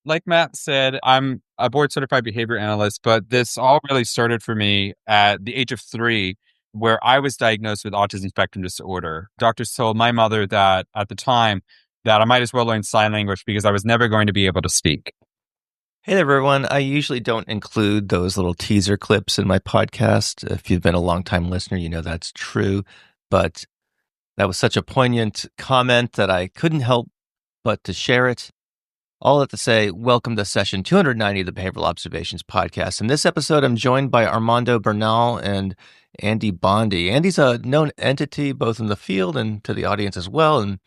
Like Matt said, I'm a board certified behavior analyst, but this all really started for me at the age of 3, where I was diagnosed with autism spectrum disorder. Doctors told my mother that at the time that I might as well learn sign language because I was never going to be able to speak. Hey there, everyone. I usually don't include those little teaser clips in my podcast. If you've been a longtime listener, you know that's true. But that was such a poignant comment that I couldn't help but to share it. All that to say, welcome to session 290 of the Behavioral Observations podcast. In this episode, I'm joined by Armando Bernal and Andy Bondy. Andy's a known entity both in the field and to the audience as well, and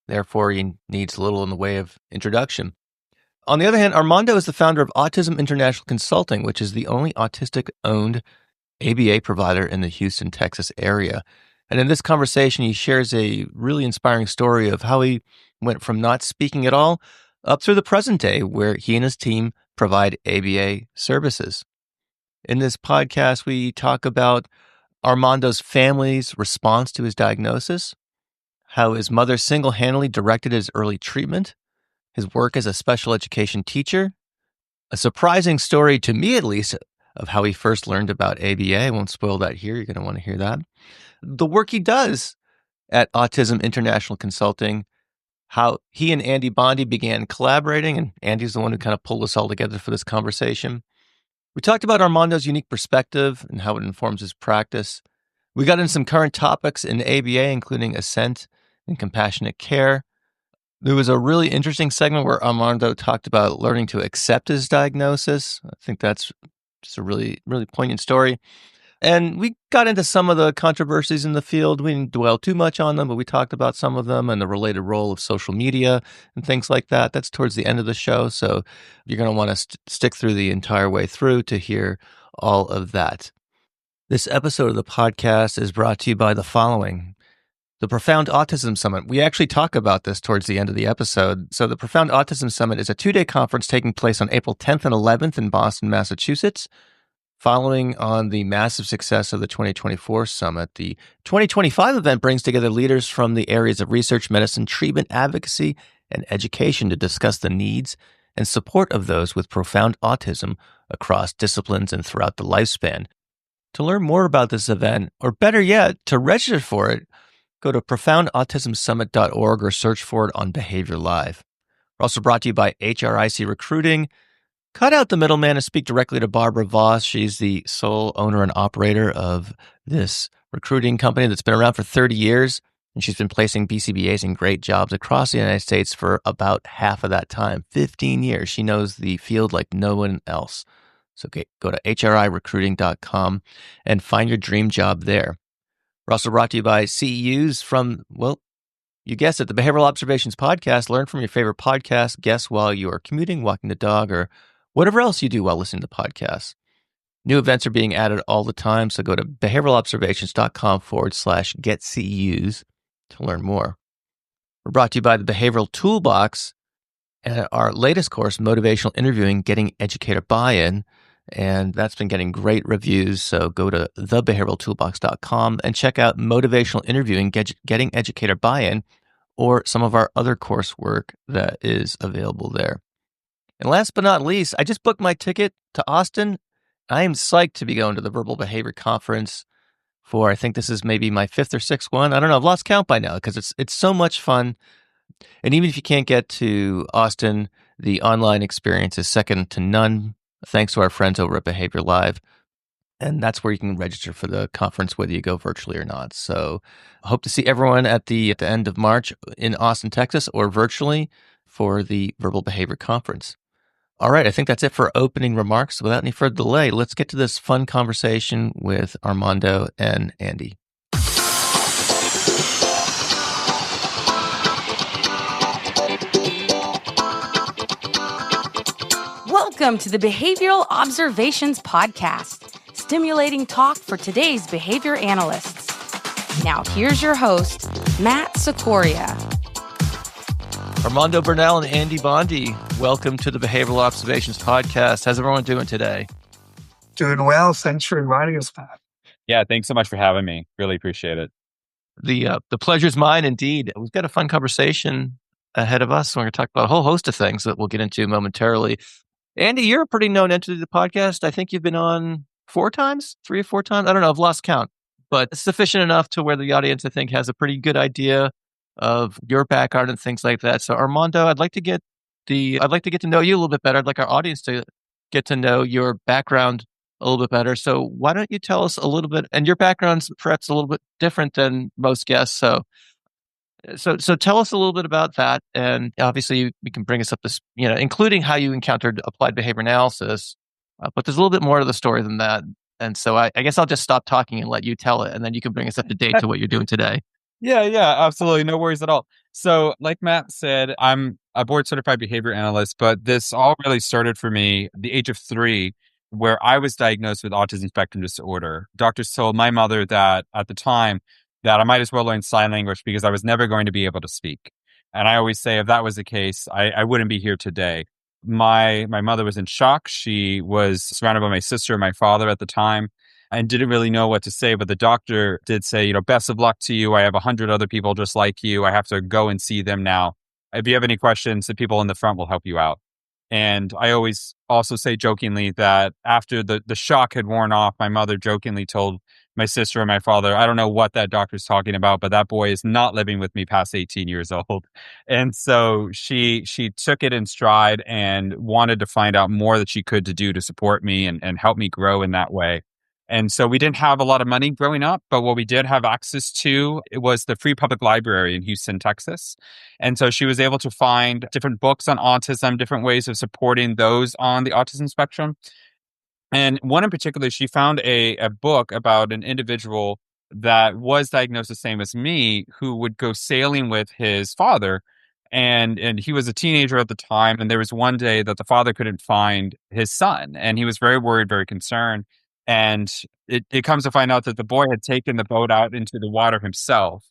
therefore he needs little in the way of introduction. On the other hand, Armando is the founder of Autism International Consulting, which is the only autistic-owned ABA provider in the Houston, Texas area. And in this conversation, he shares a really inspiring story of how he went from not speaking at all up through the present day, where he and his team provide ABA services. In this podcast, we talk about Armando's family's response to his diagnosis, how his mother single-handedly directed his early treatment, his work as a special education teacher, a surprising story to me at least of how he first learned about ABA. I won't spoil that here. You're going to want to hear that. The work he does at Autism International Consulting, how he and Andy Bondy began collaborating, and Andy's the one who kind of pulled us all together for this conversation. We talked about Armando's unique perspective and how it informs his practice. We got into some current topics in ABA, including assent and compassionate care. There was a really interesting segment where Armando talked about learning to accept his diagnosis. I think that's just a really, really poignant story. And we got into some of the controversies in the field. We didn't dwell too much on them, but we talked about some of them and the related role of social media and things like that. That's towards the end of the show. So you're going to want to stick through the entire way through to hear all of that. This episode of the podcast is brought to you by the following. The Profound Autism Summit. We actually talk about this towards the end of the episode. So the Profound Autism Summit is a 2-day conference taking place on April 10th and 11th in Boston, Massachusetts. Following on the massive success of the 2024 summit, the 2025 event brings together leaders from the areas of research, medicine, treatment, advocacy, and education to discuss the needs and support of those with profound autism across disciplines and throughout the lifespan. To learn more about this event, or better yet, to register for it, go to profoundautismsummit.org or search for it on Behavior Live. We're also brought to you by HRIC Recruiting. Cut out the middleman and speak directly to Barbara Voss. She's the sole owner and operator of this recruiting company that's been around for 30 years, and she's been placing BCBAs in great jobs across the United States for about half of that time, 15 years. She knows the field like no one else. So go to hrirecruiting.com and find your dream job there. We're also brought to you by CEUs from, well, you guessed it, the Behavioral Observations Podcast. Learn from your favorite podcast guests while you are commuting, walking the dog, or whatever else you do while listening to podcasts. New events are being added all the time, so go to behavioralobservations.com/getCEUs to learn more. We're brought to you by the Behavioral Toolbox and our latest course, Motivational Interviewing, Getting Educator Buy-In. And that's been getting great reviews. So go to thebehavioraltoolbox.com and check out Motivational Interviewing, Getting Educator Buy-In, or some of our other coursework that is available there. And last but not least, I just booked my ticket to Austin. I am psyched to be going to the Verbal Behavior Conference for, I think this is maybe my 5th or 6th one. I don't know. I've lost count by now because it's so much fun. And even if you can't get to Austin, the online experience is second to none, thanks to our friends over at Behavior Live. And that's where you can register for the conference, whether you go virtually or not. So I hope to see everyone at the end of March in Austin, Texas, or virtually for the Verbal Behavior Conference. All right, I think that's it for opening remarks. Without any further delay, let's get to this fun conversation with Armando and Andy. Welcome to the Behavioral Observations Podcast, stimulating talk for today's behavior analysts. Now here's your host, Matt Sikoria. Armando Bernal and Andy Bondy, welcome to the Behavioral Observations Podcast. How's everyone doing today? Doing well. Thanks for inviting us, Matt. Yeah, thanks so much for having me. Really appreciate it. The pleasure's mine indeed. We've got a fun conversation ahead of us. We're going to talk about a whole host of things that we'll get into momentarily. Andy, you're a pretty known entity to the podcast. I think you've been on 4 times, 3 or 4 times. I don't know. I've lost count, but sufficient enough to where the audience, I think, has a pretty good idea of your background and things like that. So, Armando, I'd like to get to know you a little bit better. I'd like our audience to get to know your background a little bit better. So, why don't you tell us a little bit? And your background's perhaps a little bit different than most guests. So tell us a little bit about that, and obviously you can bring us up this, including how you encountered applied behavior analysis. But there's a little bit more to the story than that, and so I guess I'll just stop talking and let you tell it, and then you can bring us up to date to what you're doing today. Yeah, absolutely. No worries at all. So, like Matt said, I'm a board certified behavior analyst, but this all really started for me at the age of 3, where I was diagnosed with autism spectrum disorder. Doctors told my mother that at the time that I might as well learn sign language because I was never going to be able to speak. And I always say if that was the case, I wouldn't be here today. My mother was in shock. She was surrounded by my sister and my father at the time and didn't really know what to say. But the doctor did say, best of luck to you. I have 100 other people just like you. I have to go and see them now. If you have any questions, the people in the front will help you out. And I always also say jokingly that after the shock had worn off, my mother jokingly told my sister and my father, I don't know what that doctor's talking about, but that boy is not living with me past 18 years old. And so she took it in stride and wanted to find out more that she could to do to support me and help me grow in that way. And so we didn't have a lot of money growing up, but what we did have access to, it was the free public library in Houston, Texas. And so she was able to find different books on autism, different ways of supporting those on the autism spectrum. And one in particular, she found a book about an individual that was diagnosed the same as me, who would go sailing with his father. And he was a teenager at the time. And there was one day that the father couldn't find his son. And he was very worried, very concerned. And it comes to find out that the boy had taken the boat out into the water himself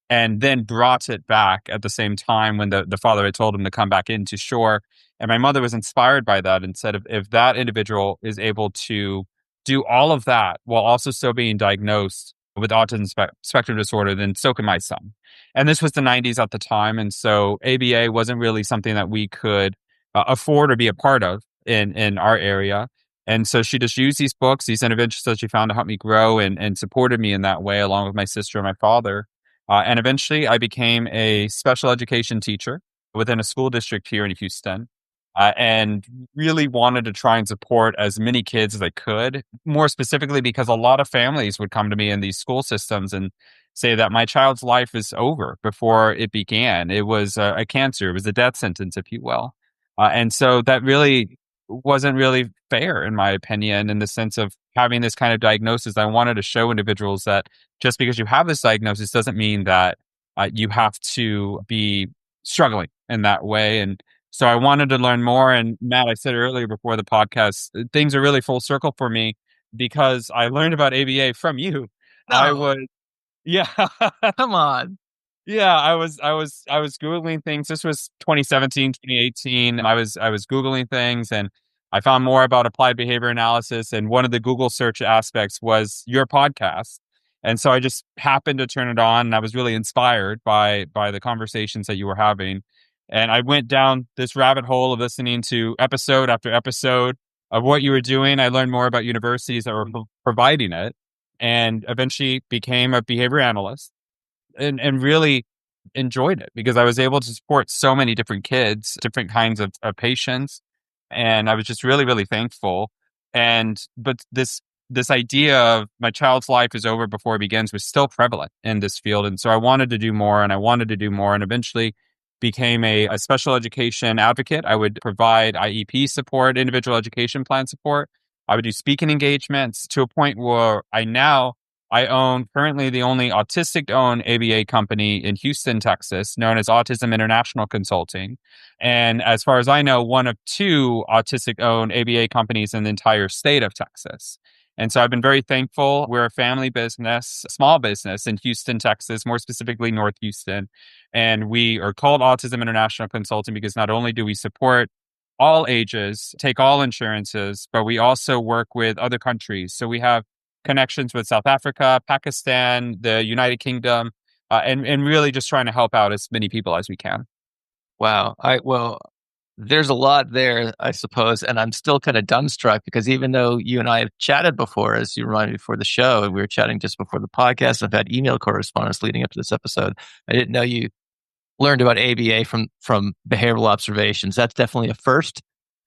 and then brought it back at the same time when the father had told him to come back into shore. And my mother was inspired by that and said, if that individual is able to do all of that while also still being diagnosed with autism spectrum disorder, then so can my son. And this was the 90s at the time. And so ABA wasn't really something that we could afford or be a part of in our area. And so she just used these books, these interventions that she found to help me grow and supported me in that way, along with my sister and my father. And eventually I became a special education teacher within a school district here in Houston. And really wanted to try and support as many kids as I could, more specifically because a lot of families would come to me in these school systems and say that my child's life is over before it began. It was a cancer. It was a death sentence, if you will. And so that really wasn't really fair, in my opinion, in the sense of having this kind of diagnosis. I wanted to show individuals that just because you have this diagnosis doesn't mean that you have to be struggling in that way. And so I wanted to learn more. And Matt, I said earlier before the podcast, things are really full circle for me because I learned about ABA from you. No. I was, yeah. Come on. Yeah, I was Googling things. This was 2017, 2018. I was Googling things and I found more about applied behavior analysis. And one of the Google search aspects was your podcast. And so I just happened to turn it on and I was really inspired by the conversations that you were having. And I went down this rabbit hole of listening to episode after episode of what you were doing. I learned more about universities that were providing it and eventually became a behavior analyst and really enjoyed it because I was able to support so many different kids, different kinds of patients. And I was just really, really thankful. But this idea of my child's life is over before it begins was still prevalent in this field. And so I wanted to do more and I wanted to do more and eventually became a special education advocate. I would provide IEP support, individual education plan support. I would do speaking engagements to a point where I own currently the only autistic-owned ABA company in Houston, Texas, known as Autism International Consulting. And as far as I know, one of 2 autistic-owned ABA companies in the entire state of Texas. And so I've been very thankful. We're a family business, small business in Houston, Texas, more specifically North Houston. And we are called Autism International Consulting because not only do we support all ages, take all insurances, but we also work with other countries. So we have connections with South Africa, Pakistan, the United Kingdom, and really just trying to help out as many people as we can. Wow. Well, there's a lot there, I suppose, and I'm still kind of dumbstruck because even though you and I have chatted before, as you reminded me before the show, and we were chatting just before the podcast, I've had email correspondence leading up to this episode. I didn't know you learned about ABA from behavioral observations. That's definitely a first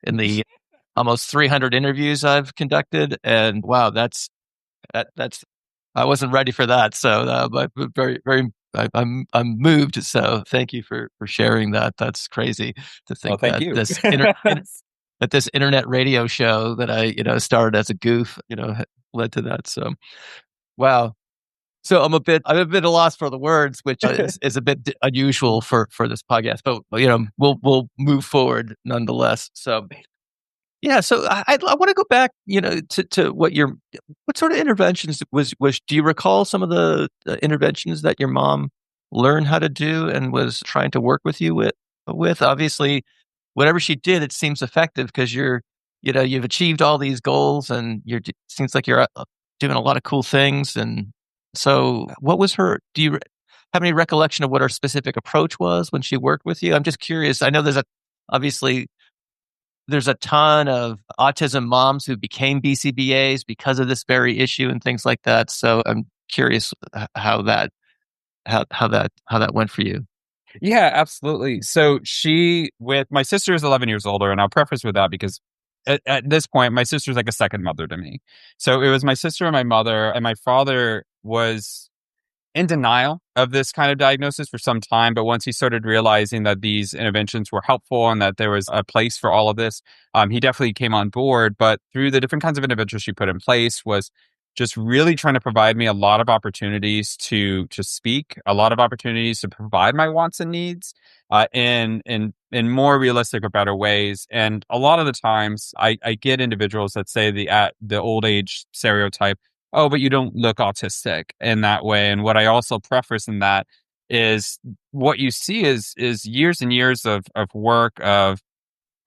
in the almost 300 interviews I've conducted, and wow, that's I wasn't ready for that. So, but very, very, I'm moved. So, thank you for sharing that. That's crazy to Well, think thank that you. that this internet radio show that I started as a goof led to that. So, wow. So I'm a bit at a loss for the words, which is a bit unusual for this podcast. But we'll move forward nonetheless. So yeah, so I want to go back, to what sort of interventions was do you recall some of the interventions that your mom learned how to do and was trying to work with you with? Obviously, whatever she did, it seems effective because you've achieved all these goals and seems like you're doing a lot of cool things. And so, what was do you have any recollection of what her specific approach was when she worked with you? I'm just curious. I know obviously there's a ton of autism moms who became BCBAs because of this very issue and things like that. So I'm curious how that went for you. Yeah, absolutely. So with my sister is 11 years older, and I'll preface with that because at this point, my sister's like a second mother to me. So it was my sister and my mother, and my father was in denial of this kind of diagnosis for some time. But once he started realizing that these interventions were helpful and that there was a place for all of this, he definitely came on board. But through the different kinds of interventions she put in place was just really trying to provide me a lot of opportunities to speak, a lot of opportunities to provide my wants and needs in more realistic or better ways. And a lot of the times I get individuals that say the old age stereotype, oh, but you don't look autistic in that way. And what I also preface in that is what you see is years and years of work of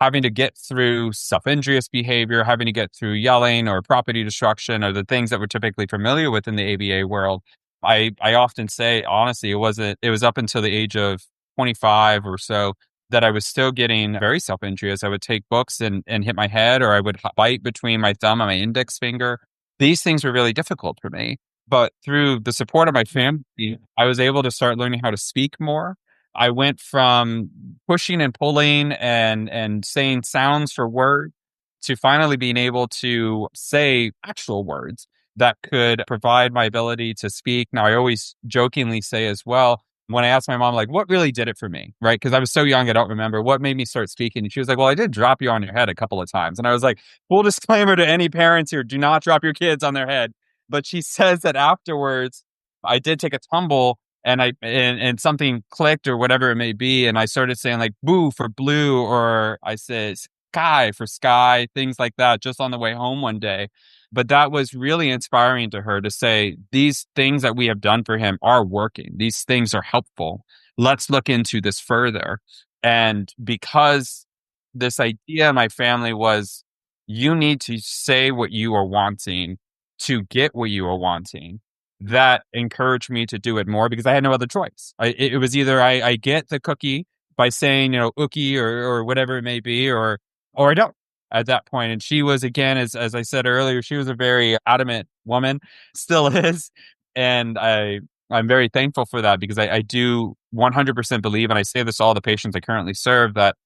having to get through self-injurious behavior, having to get through yelling or property destruction or the things that we're typically familiar with in the ABA world. I often say, honestly, it was up until the age of 25 or so that I was still getting very self-injurious. I would take books and hit my head, or I would bite between my thumb and my index finger. These things were really difficult for me. But through the support of my family, I was able to start learning how to speak more. I went from pushing and pulling and saying sounds for words to finally being able to say actual words that could provide my ability to speak. Now, I always jokingly say as well, when I asked my mom, like, what really did it for me, right? Because I was so young, I don't remember what made me start speaking. And she was like, well, I did drop you on your head a couple of times. And I was like, full disclaimer to any parents here, do not drop your kids on their head. But she says that afterwards, I did take a tumble and something clicked or whatever it may be. And I started saying like boo for blue, or I said sky for sky, things like that, just on the way home one day. But that was really inspiring to her to say, these things that we have done for him are working. These things are helpful. Let's look into this further. And because this idea in my family was, you need to say what you are wanting to get what you are wanting, that encouraged me to do it more because I had no other choice. It was either I get the cookie by saying, ookie or whatever it may be, or I don't at that point. And she was, again, as I said earlier, she was a very adamant woman, still is. And I'm very thankful for that because I do 100% believe, and I say this to all the patients I currently serve, that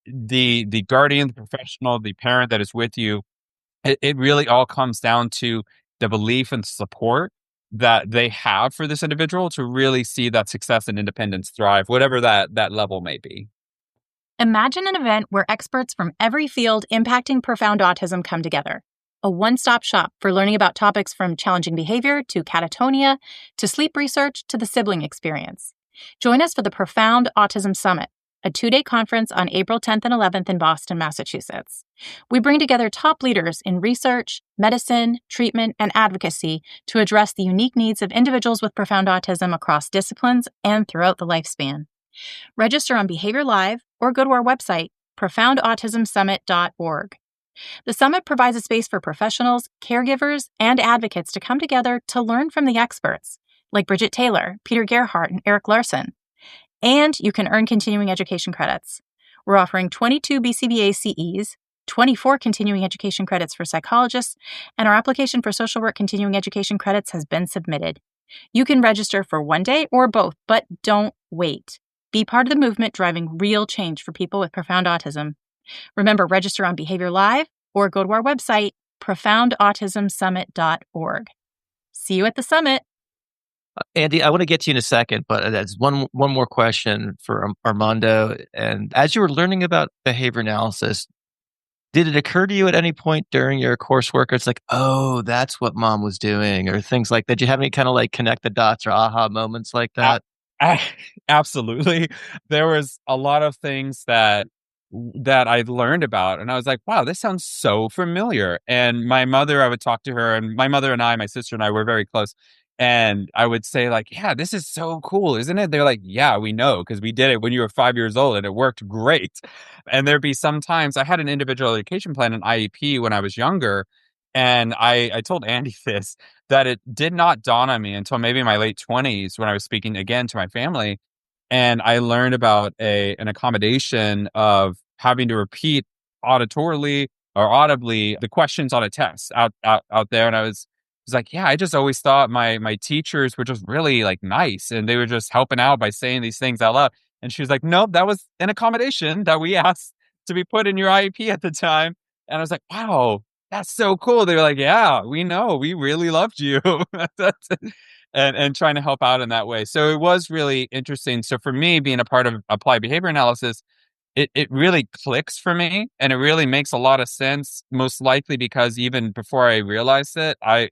the guardian, the professional, the parent that is with you, it really all comes down to the belief and support that they have for this individual to really see that success and independence thrive, whatever that level may be. Imagine an event where experts from every field impacting profound autism come together. A one-stop shop for learning about topics from challenging behavior to catatonia, to sleep research, to the sibling experience. Join us for the Profound Autism Summit, a 2-day conference on April 10th and 11th in Boston, Massachusetts. We bring together top leaders in research, medicine, treatment, and advocacy to address the unique needs of individuals with profound autism across disciplines and throughout the lifespan. Register on Behavior Live or go to our website, profoundautismsummit.org. The summit provides a space for professionals, caregivers, and advocates to come together to learn from the experts, like Bridget Taylor, Peter Gerhardt, and Eric Larson. And you can earn continuing education credits. We're offering 22 BCBA CEs, 24 continuing education credits for psychologists, and our application for social work continuing education credits has been submitted. You can register for one day or both, but don't wait. Be part of the movement driving real change for people with profound autism. Remember, register on Behavior Live or go to our website, profoundautismsummit.org. See you at the summit. Andy, I want to get to you in a second, but that's one more question for Armando. And as you were learning about behavior analysis, did it occur to you at any point during your coursework, it's like, oh, that's what mom was doing, or things like that? Did you have any kind of like connect the dots or aha moments like that? Absolutely. There was a lot of things that I learned about, and I was like, wow, this sounds so familiar. And my mother, I would talk to her, and my mother and I, my sister and I, were very close. And I would say, like, yeah, this is so cool, isn't it? They're like, yeah, we know, because we did it when you were 5 years old and it worked great. And there'd be sometimes I had an individual education plan, an IEP, when I was younger. And I told Andy this, that it did not dawn on me until maybe my late 20s when I was speaking again to my family. And I learned about an accommodation of having to repeat auditorily or audibly the questions on a test out there. And I was like, yeah, I just always thought my teachers were just really like nice and they were just helping out by saying these things out loud. And she was like, nope, that was an accommodation that we asked to be put in your IEP at the time. And I was like, wow, that's so cool. They were like, yeah, we know, we really loved you. And trying to help out in that way. So it was really interesting. So for me, being a part of applied behavior analysis, it really clicks for me, and it really makes a lot of sense, most likely because even before I realized it, I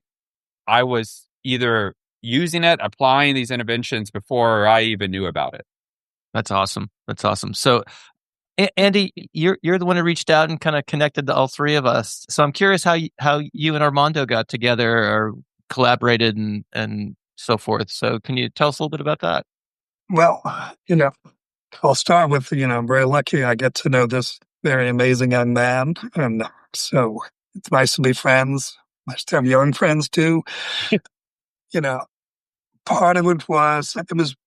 was either using it, applying these interventions before I even knew about it. That's awesome. That's awesome. So Andy, you're the one who reached out and kind of connected to all three of us. So I'm curious how you and Armando got together or collaborated and so forth. So can you tell us a little bit about that? Well, I'll start with, I'm very lucky I get to know this very amazing young man. And so it's nice to be friends. Nice to have young friends too. you know, Part of it was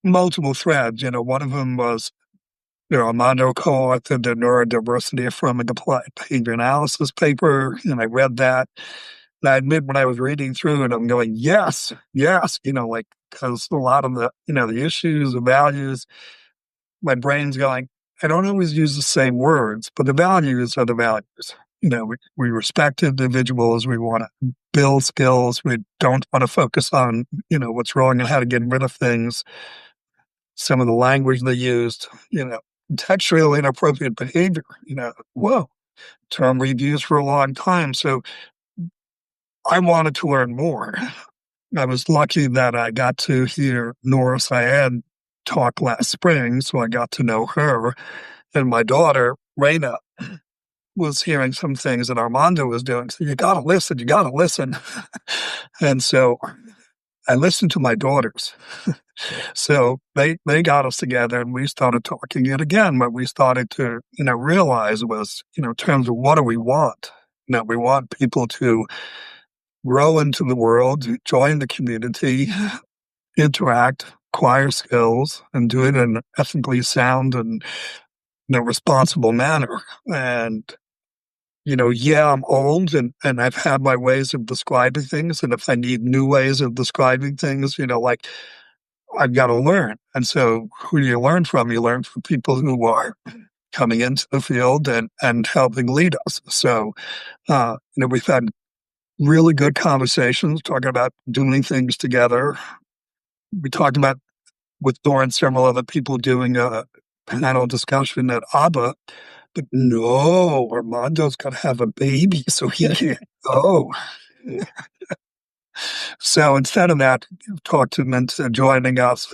multiple threads. One of them was, Armando co-authored the Neurodiversity Affirming Applied Behavior Analysis paper, and I read that. And I admit when I was reading through it, I'm going, yes, because a lot of the issues, the values, my brain's going, I don't always use the same words, but the values are the values. We respect individuals. We want to build skills. We don't want to focus on, what's wrong and how to get rid of things. Some of the language they used, textually inappropriate behavior, term we've used for a long time. So I wanted to learn more. I was lucky that I got to hear Nora Syed talk last spring, so I got to know her. And my daughter, Raina, was hearing some things that Armando was doing. So you got to listen. And so I listened to my daughters. So they got us together and we started talking. And again, what we started to, realize was, in terms of what do we want? We want people to grow into the world, join the community, interact, acquire skills, and do it in an ethically sound and responsible manner. And, I'm old and I've had my ways of describing things. And if I need new ways of describing things, I've got to learn. And so who do you learn from? You learn from people who are coming into the field and helping lead us. So, we've had really good conversations talking about doing things together. We talked about with Dora and several other people doing a panel discussion at ABA, but no, Armando's got to have a baby, so he can't go. So instead of that, I've talked him into joining us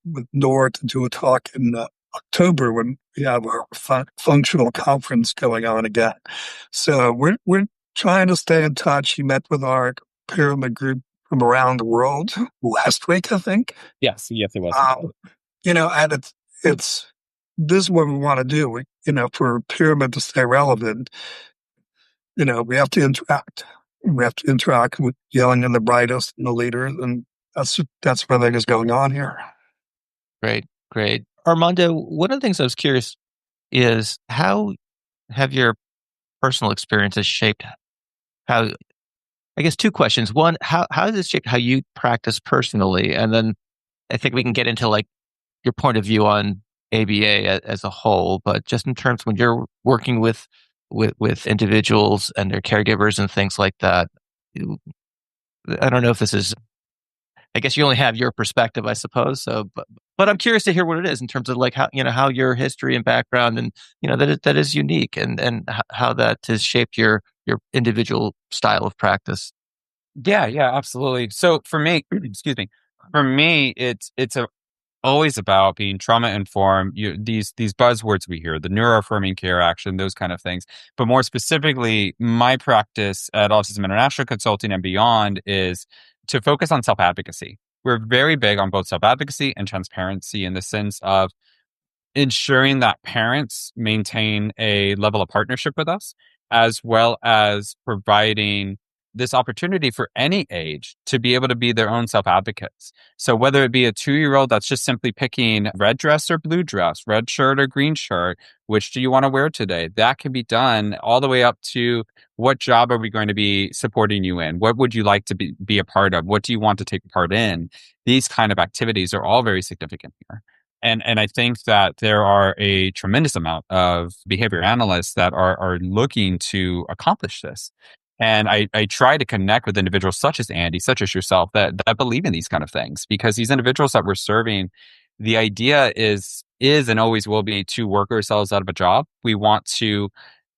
with Nora to do a talk in October when we have our functional conference going on again. So we're trying to stay in touch. He met with our pyramid group from around the world last week, I think. Yes, it was. And it's this is what we want to do. For pyramid to stay relevant, we have to interact. We have to interact with yelling and the brightest and the leaders, and that's what I think is going on here. Great. Armando, one of the things I was curious is how have your personal experiences shaped how, I guess two questions. One, how has it shaped how you practice personally? And then I think we can get into like your point of view on ABA as a whole, but just in terms when you're working with individuals and their caregivers and things like that, I don't know if this is, I guess you only have your perspective, I suppose. So, but I'm curious to hear what it is in terms of like how, how your history and background and, that is unique and how that has shaped your individual style of practice. Yeah, yeah, absolutely. So for me, excuse me, for me, it's always about being trauma informed. These buzzwords we hear, the neuroaffirming care action, those kind of things. But more specifically, my practice at Autism International Consulting and beyond is to focus on self advocacy. We're very big on both self advocacy and transparency in the sense of ensuring that parents maintain a level of partnership with us, as well as providing this opportunity for any age to be able to be their own self advocates. So, whether it be a 2-year-old that's just simply picking red dress or blue dress, red shirt or green shirt, which do you want to wear today? That can be done all the way up to what job are we going to be supporting you in? What would you like to be a part of? What do you want to take part in? These kind of activities are all very significant here. And I think that there are a tremendous amount of behavior analysts that are looking to accomplish this. And I try to connect with individuals such as Andy, such as yourself, that believe in these kind of things, because these individuals that we're serving, the idea is and always will be to work ourselves out of a job. We want to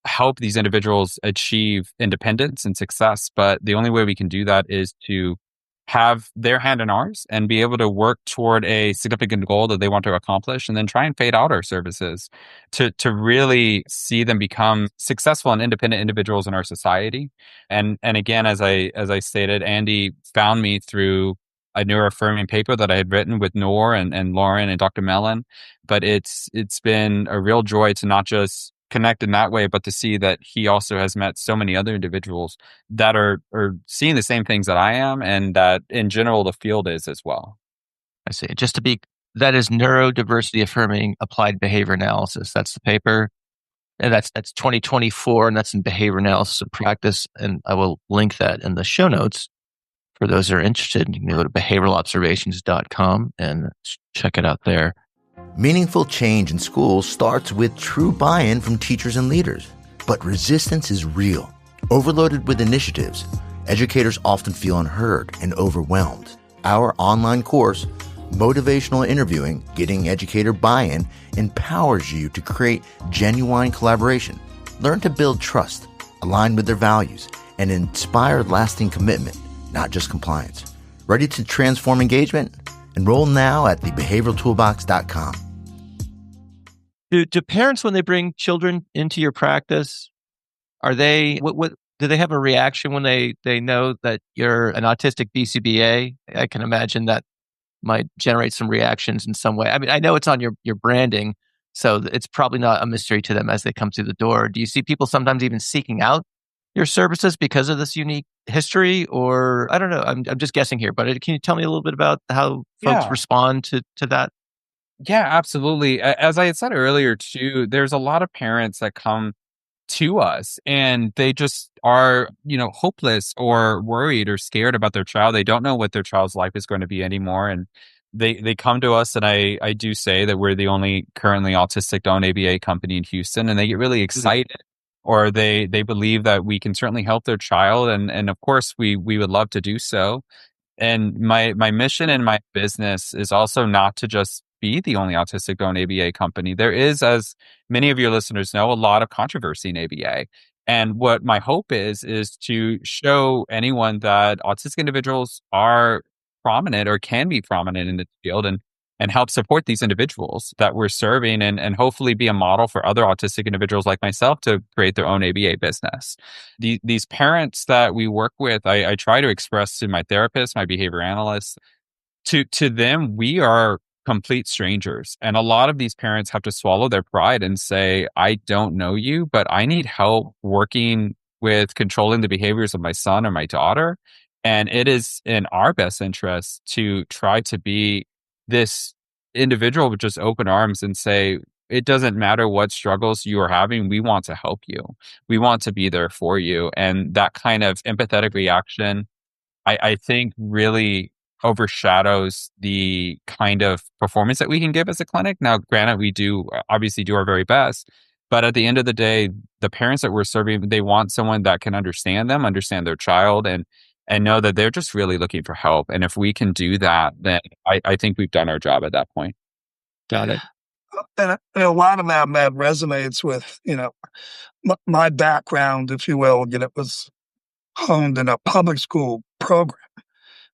help these individuals achieve independence and success. But the only way we can do that is to have their hand in ours and be able to work toward a significant goal that they want to accomplish, and then try and fade out our services to really see them become successful and independent individuals in our society. And again, as I stated, Andy found me through a neuroaffirming paper that I had written with Noor and Lauren and Dr. Mellon. But it's been a real joy to not just connect in that way, but to see that he also has met so many other individuals that are seeing the same things that I am, and that in general the field is as well. I see. That is neurodiversity affirming applied behavior analysis. That's the paper. And that's 2024, and that's in behavior analysis of practice. And I will link that in the show notes for those that are interested. You can go to behavioralobservations.com and check it out there. Meaningful change in schools starts with true buy-in from teachers and leaders. But resistance is real. Overloaded with initiatives, educators often feel unheard and overwhelmed. Our online course, Motivational Interviewing, Getting Educator Buy-in, empowers you to create genuine collaboration, learn to build trust, align with their values, and inspire lasting commitment, not just compliance. Ready to transform engagement? Enroll now at thebehavioraltoolbox.com. Do parents, when they bring children into your practice, are they what do they have a reaction when they know that you're an autistic BCBA? I can imagine that might generate some reactions in some way. I mean, I know it's on your branding, so it's probably not a mystery to them as they come through the door. Do you see people sometimes even seeking out your services because of this unique history? Or I don't know, I'm just guessing here, but can you tell me a little bit about how folks respond to that? Yeah, absolutely. As I had said earlier too, there's a lot of parents that come to us and they just are, hopeless or worried or scared about their child. They don't know what their child's life is going to be anymore. And they come to us, and I do say that we're the only currently autistic-owned ABA company in Houston, and they get really excited. Or they believe that we can certainly help their child. And of course we would love to do so. And my mission in my business is also not to just be the only autistic-owned ABA company. There is, as many of your listeners know, a lot of controversy in ABA. And what my hope is to show anyone that autistic individuals are prominent or can be prominent in the field, and help support these individuals that we're serving, and hopefully be a model for other autistic individuals like myself to create their own ABA business. These parents that we work with, I try to express to my therapist, my behavior analyst, to them, we are complete strangers. And a lot of these parents have to swallow their pride and say, I don't know you, but I need help working with controlling the behaviors of my son or my daughter. And it is in our best interest to try to be this individual with just open arms and say, it doesn't matter what struggles you are having. We want to help you. We want to be there for you. And that kind of empathetic reaction, I think really overshadows the kind of performance that we can give as a clinic. Now, granted, we do obviously do our very best, but at the end of the day, the parents that we're serving, they want someone that can understand them, understand their child, and know that they're just really looking for help. And if we can do that, then I think we've done our job at that point. Got it. And a lot of that resonates with, my background, if you will, was honed in a public school program.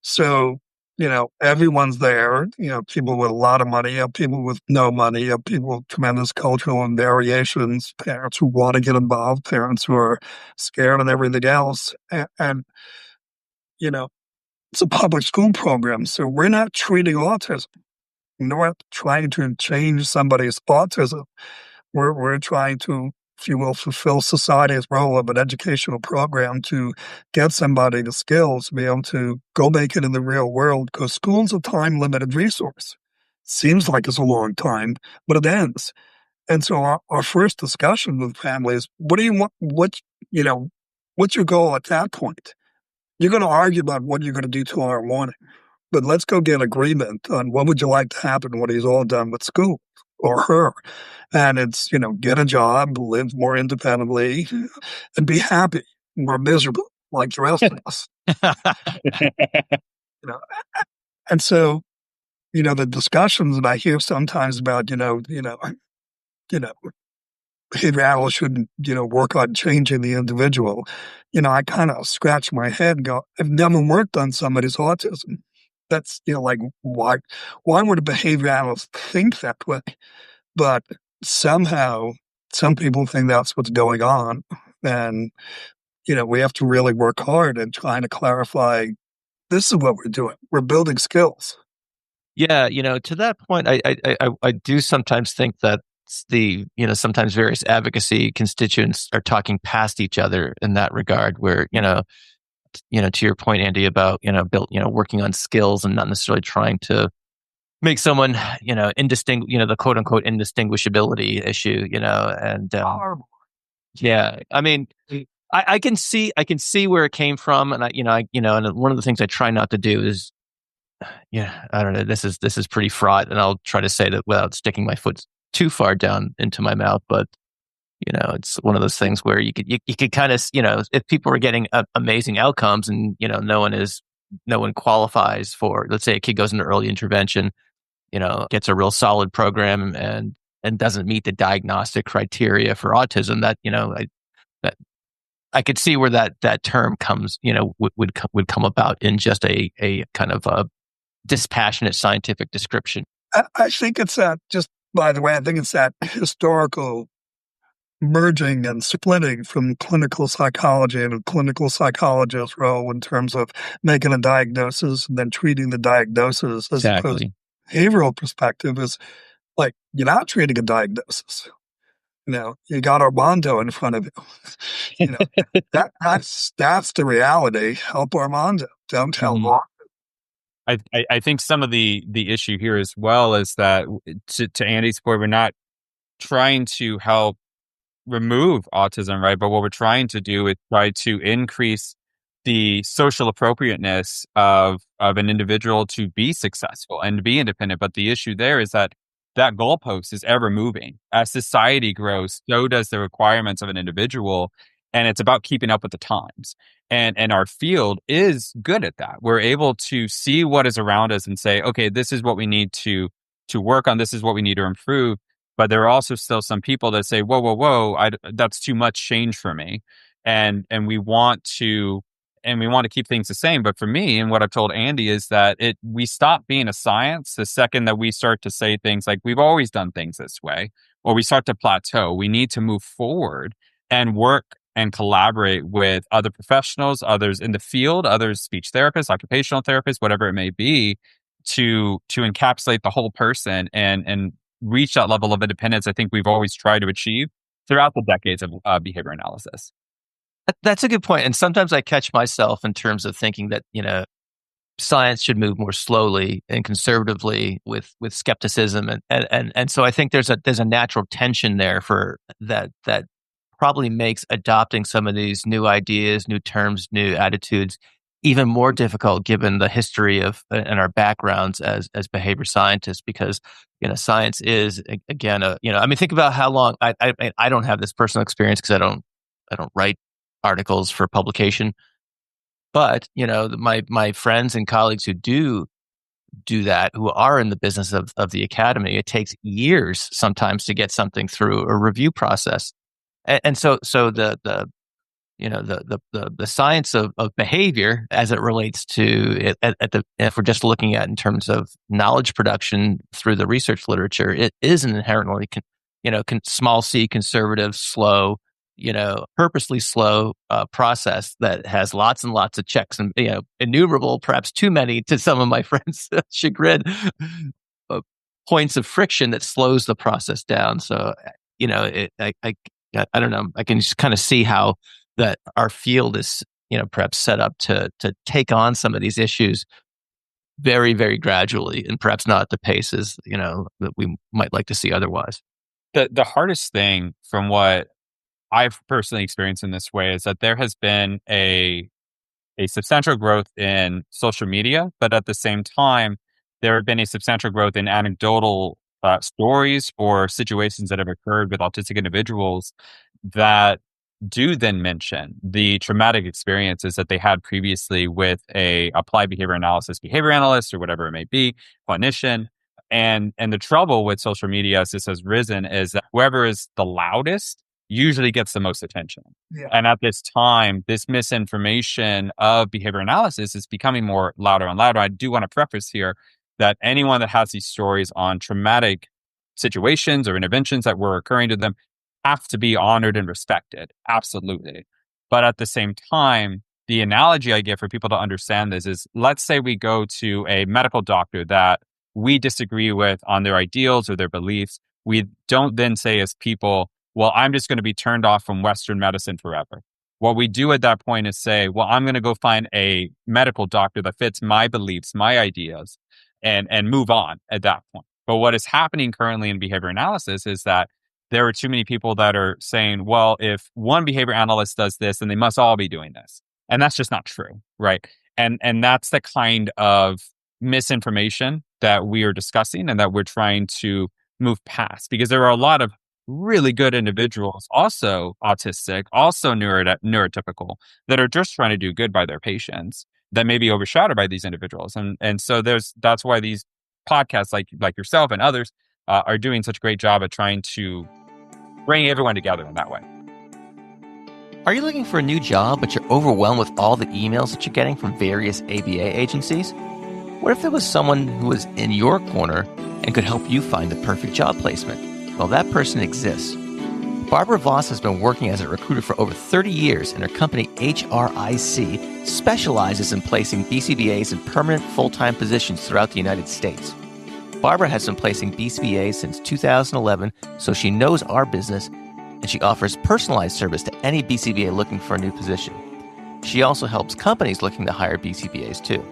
So, everyone's there, people with a lot of money, people with no money, people with tremendous cultural variations, parents who want to get involved, parents who are scared and everything else. And it's a public school program. So we're not treating autism. We're not trying to change somebody's autism. We're trying to, if you will, fulfill society's role of an educational program to get somebody the skills to be able to go make it in the real world, because school's a time-limited resource. Seems like it's a long time, but it ends. And so our first discussion with families, what do you want? What's your goal at that point? You're going to argue about what you're going to do tomorrow morning, but let's go get agreement on what would you like to happen when he's all done with school, or her. And it's, get a job, live more independently, and be happy. We're miserable like the rest of us. And so, the discussions that I hear sometimes about, behavior analysts shouldn't, work on changing the individual. I kind of scratch my head and go, I've never worked on somebody's autism. That's, like, why would a behavior analyst think that way? But somehow, some people think that's what's going on. And, we have to really work hard at trying to clarify, this is what we're doing. We're building skills. Yeah, to that point, I do sometimes think that sometimes various advocacy constituents are talking past each other in that regard, where, to your point, Andy, about, working on skills and not necessarily trying to make someone, the quote unquote indistinguishability issue, and, Horrible. yeah, I mean, I can see where it came from. And and one of the things I try not to do is, I don't know, this is pretty fraught, and I'll try to say that without sticking my foot too far down into my mouth. But, it's one of those things where you could kind of, if people are getting amazing outcomes and, no one qualifies for, let's say a kid goes into early intervention, gets a real solid program and doesn't meet the diagnostic criteria for autism, that, I could see where that term comes, would come about in just a kind of a dispassionate scientific description. I think it's that, just by the way, I think it's that historical merging and splitting from clinical psychology and a clinical psychologist's role in terms of making a diagnosis and then treating the diagnosis, as opposed to behavioral perspective is like, you're not treating a diagnosis. You got Armando in front of you. That's the reality. Help Armando. Don't tell Mark. I think some of the issue here as well is that, to Andy's point, we're not trying to help remove autism, right? But what we're trying to do is try to increase the social appropriateness of an individual to be successful and to be independent. But the issue there is that goalpost is ever moving. As society grows, so does the requirements of an individual. And it's about keeping up with the times. And our field is good at that. We're able to see what is around us and say, okay, this is what we need to work on. This is what we need to improve. But there are also still some people that say, whoa, that's too much change for me. And we want to keep things the same. But for me, and what I've told Andy, is that we stop being a science the second that we start to say things like, we've always done things this way, or we start to plateau. We need to move forward and work and collaborate with other professionals, others in the field, others speech therapists, occupational therapists, whatever it may be, to encapsulate the whole person and reach that level of independence I think we've always tried to achieve throughout the decades of behavior analysis. That's a good point. And sometimes I catch myself in terms of thinking that, science should move more slowly and conservatively with skepticism, and so I think there's a natural tension there for that probably makes adopting some of these new ideas, new terms, new attitudes even more difficult given the history of and our backgrounds as behavior scientists, because science is again think about how long I don't have this personal experience because I don't write articles for publication, but my friends and colleagues who do that, who are in the business of the academy, it takes years sometimes to get something through a review process. And so the science of behavior as it relates to if we're just looking at in terms of knowledge production through the research literature, it is an inherently small c, conservative, slow, purposely slow process that has lots and lots of checks and innumerable, perhaps too many to some of my friends' chagrin, points of friction that slows the process down. So I don't know. I can just kind of see how that our field is, perhaps set up to take on some of these issues very, very gradually, and perhaps not at the paces, that we might like to see otherwise. The hardest thing from what I've personally experienced in this way is that there has been a substantial growth in social media, but at the same time, there have been a substantial growth in anecdotal stories or situations that have occurred with autistic individuals that do then mention the traumatic experiences that they had previously with a applied behavior analysis behavior analyst or whatever it may be, clinician. And the trouble with social media as this has risen is that whoever is the loudest usually gets the most attention. Yeah. And at this time, this misinformation of behavior analysis is becoming more louder and louder. I do want to preface here that anyone that has these stories on traumatic situations or interventions that were occurring to them have to be honored and respected. Absolutely. But at the same time, the analogy I give for people to understand this is, let's say we go to a medical doctor that we disagree with on their ideals or their beliefs. We don't then say as people, well, I'm just going to be turned off from Western medicine forever. What we do at that point is say, well, I'm going to go find a medical doctor that fits my beliefs, my ideas, and move on at that point. But what is happening currently in behavior analysis is that there are too many people that are saying, well, if one behavior analyst does this, then they must all be doing this. And that's just not true, right? And that's the kind of misinformation that we are discussing and that we're trying to move past, because there are a lot of really good individuals, also autistic, also neurotypical, that are just trying to do good by their patients that may be overshadowed by these individuals. And so that's why these podcasts like yourself and others are doing such a great job at trying to bring everyone together in that way. Are you looking for a new job, but you're overwhelmed with all the emails that you're getting from various ABA agencies? What if there was someone who was in your corner and could help you find the perfect job placement? Well, that person exists. Barbara Voss has been working as a recruiter for over 30 years, and her company, HRIC, specializes in placing BCBAs in permanent full-time positions throughout the United States. Barbara has been placing BCBAs since 2011, so she knows our business, and she offers personalized service to any BCBA looking for a new position. She also helps companies looking to hire BCBAs too.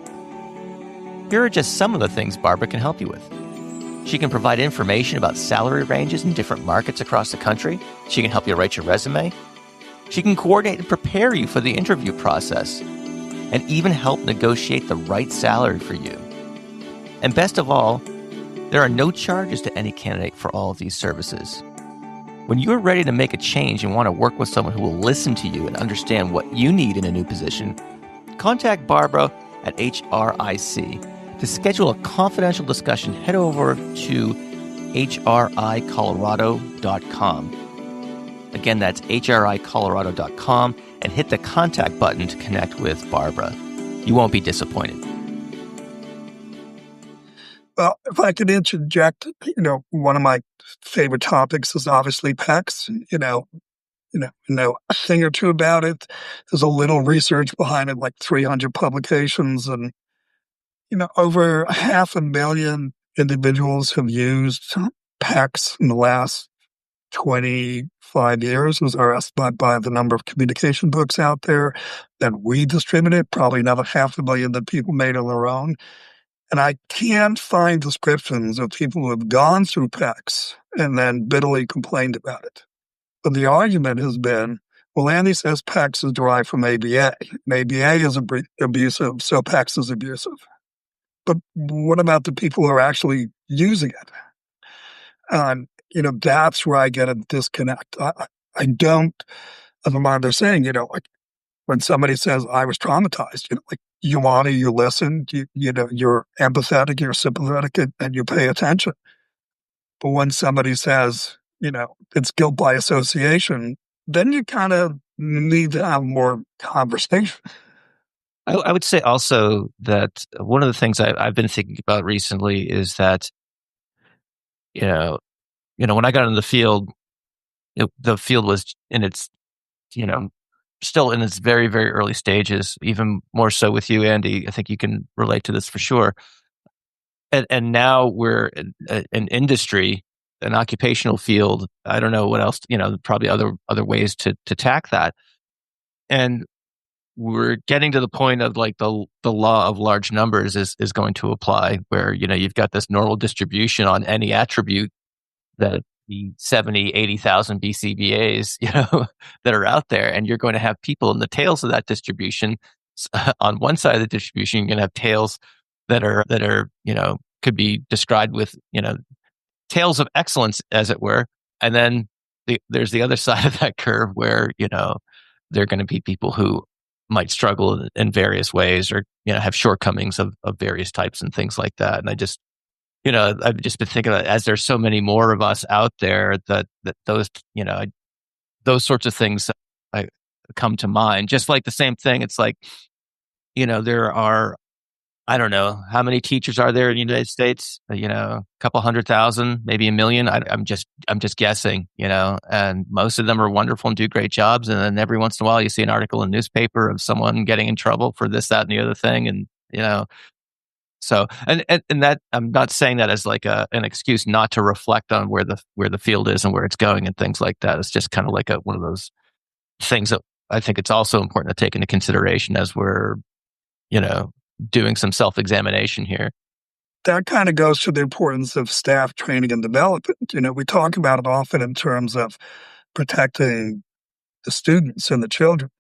Here are just some of the things Barbara can help you with. She can provide information about salary ranges in different markets across the country. She can help you write your resume. She can coordinate and prepare you for the interview process, and even help negotiate the right salary for you. And best of all, there are no charges to any candidate for all of these services. When you're ready to make a change and want to work with someone who will listen to you and understand what you need in a new position, contact Barbara at HRIC. To schedule a confidential discussion, head over to hricolorado.com. Again, that's hricolorado.com, and hit the contact button to connect with Barbara. You won't be disappointed. Well, if I could interject, one of my favorite topics is obviously PECs. Know a thing or two about it. There's a little research behind it, like 300 publications, and over 500,000 individuals have used PECs in the last 25 years was our estimate by the number of communication books out there that we distributed, probably another 500,000 that people made on their own. And I can't find descriptions of people who have gone through PECS and then bitterly complained about it. But the argument has been, well, Andy says PECS is derived from ABA. And ABA is abusive, so PECS is abusive. But what about the people who are actually using it? That's where I get a disconnect. I don't, as Armando's saying, like when somebody says, I was traumatized, like you want to, you listen, you're empathetic, you're sympathetic, and you pay attention. But when somebody says, it's guilt by association, then you kind of need to have more conversation. I would say also that one of the things I've been thinking about recently is that, when I got into the field, the field was in its, still in its very, very early stages, even more so with you, Andy. I think you can relate to this for sure. And now we're an industry, an occupational field. I don't know what else, probably other ways to tack that. And we're getting to the point of like the law of large numbers is going to apply, where, you've got this normal distribution on any attribute that the 70, 80,000 BCBAs, that are out there. And you're going to have people in the tails of that distribution. On one side of the distribution, you're going to have tails that are, could be described with, tales of excellence, as it were. And then there's the other side of that curve where, there are going to be people who might struggle in various ways or, have shortcomings of various types and things like that. And I just, I've just been thinking that as there's so many more of us out there that those, those sorts of things come to mind. Just like the same thing. It's like, there are, I don't know, how many teachers are there in the United States? A couple 100,000, maybe 1 million. I'm just guessing, and most of them are wonderful and do great jobs. And then every once in a while you see an article in the newspaper of someone getting in trouble for this, that, and the other thing. And, so, and that, I'm not saying that as like an excuse not to reflect on where the field is and where it's going and things like that. It's just kind of like one of those things that I think it's also important to take into consideration as we're, doing some self-examination here. That kind of goes to the importance of staff training and development. We talk about it often in terms of protecting the students and the children,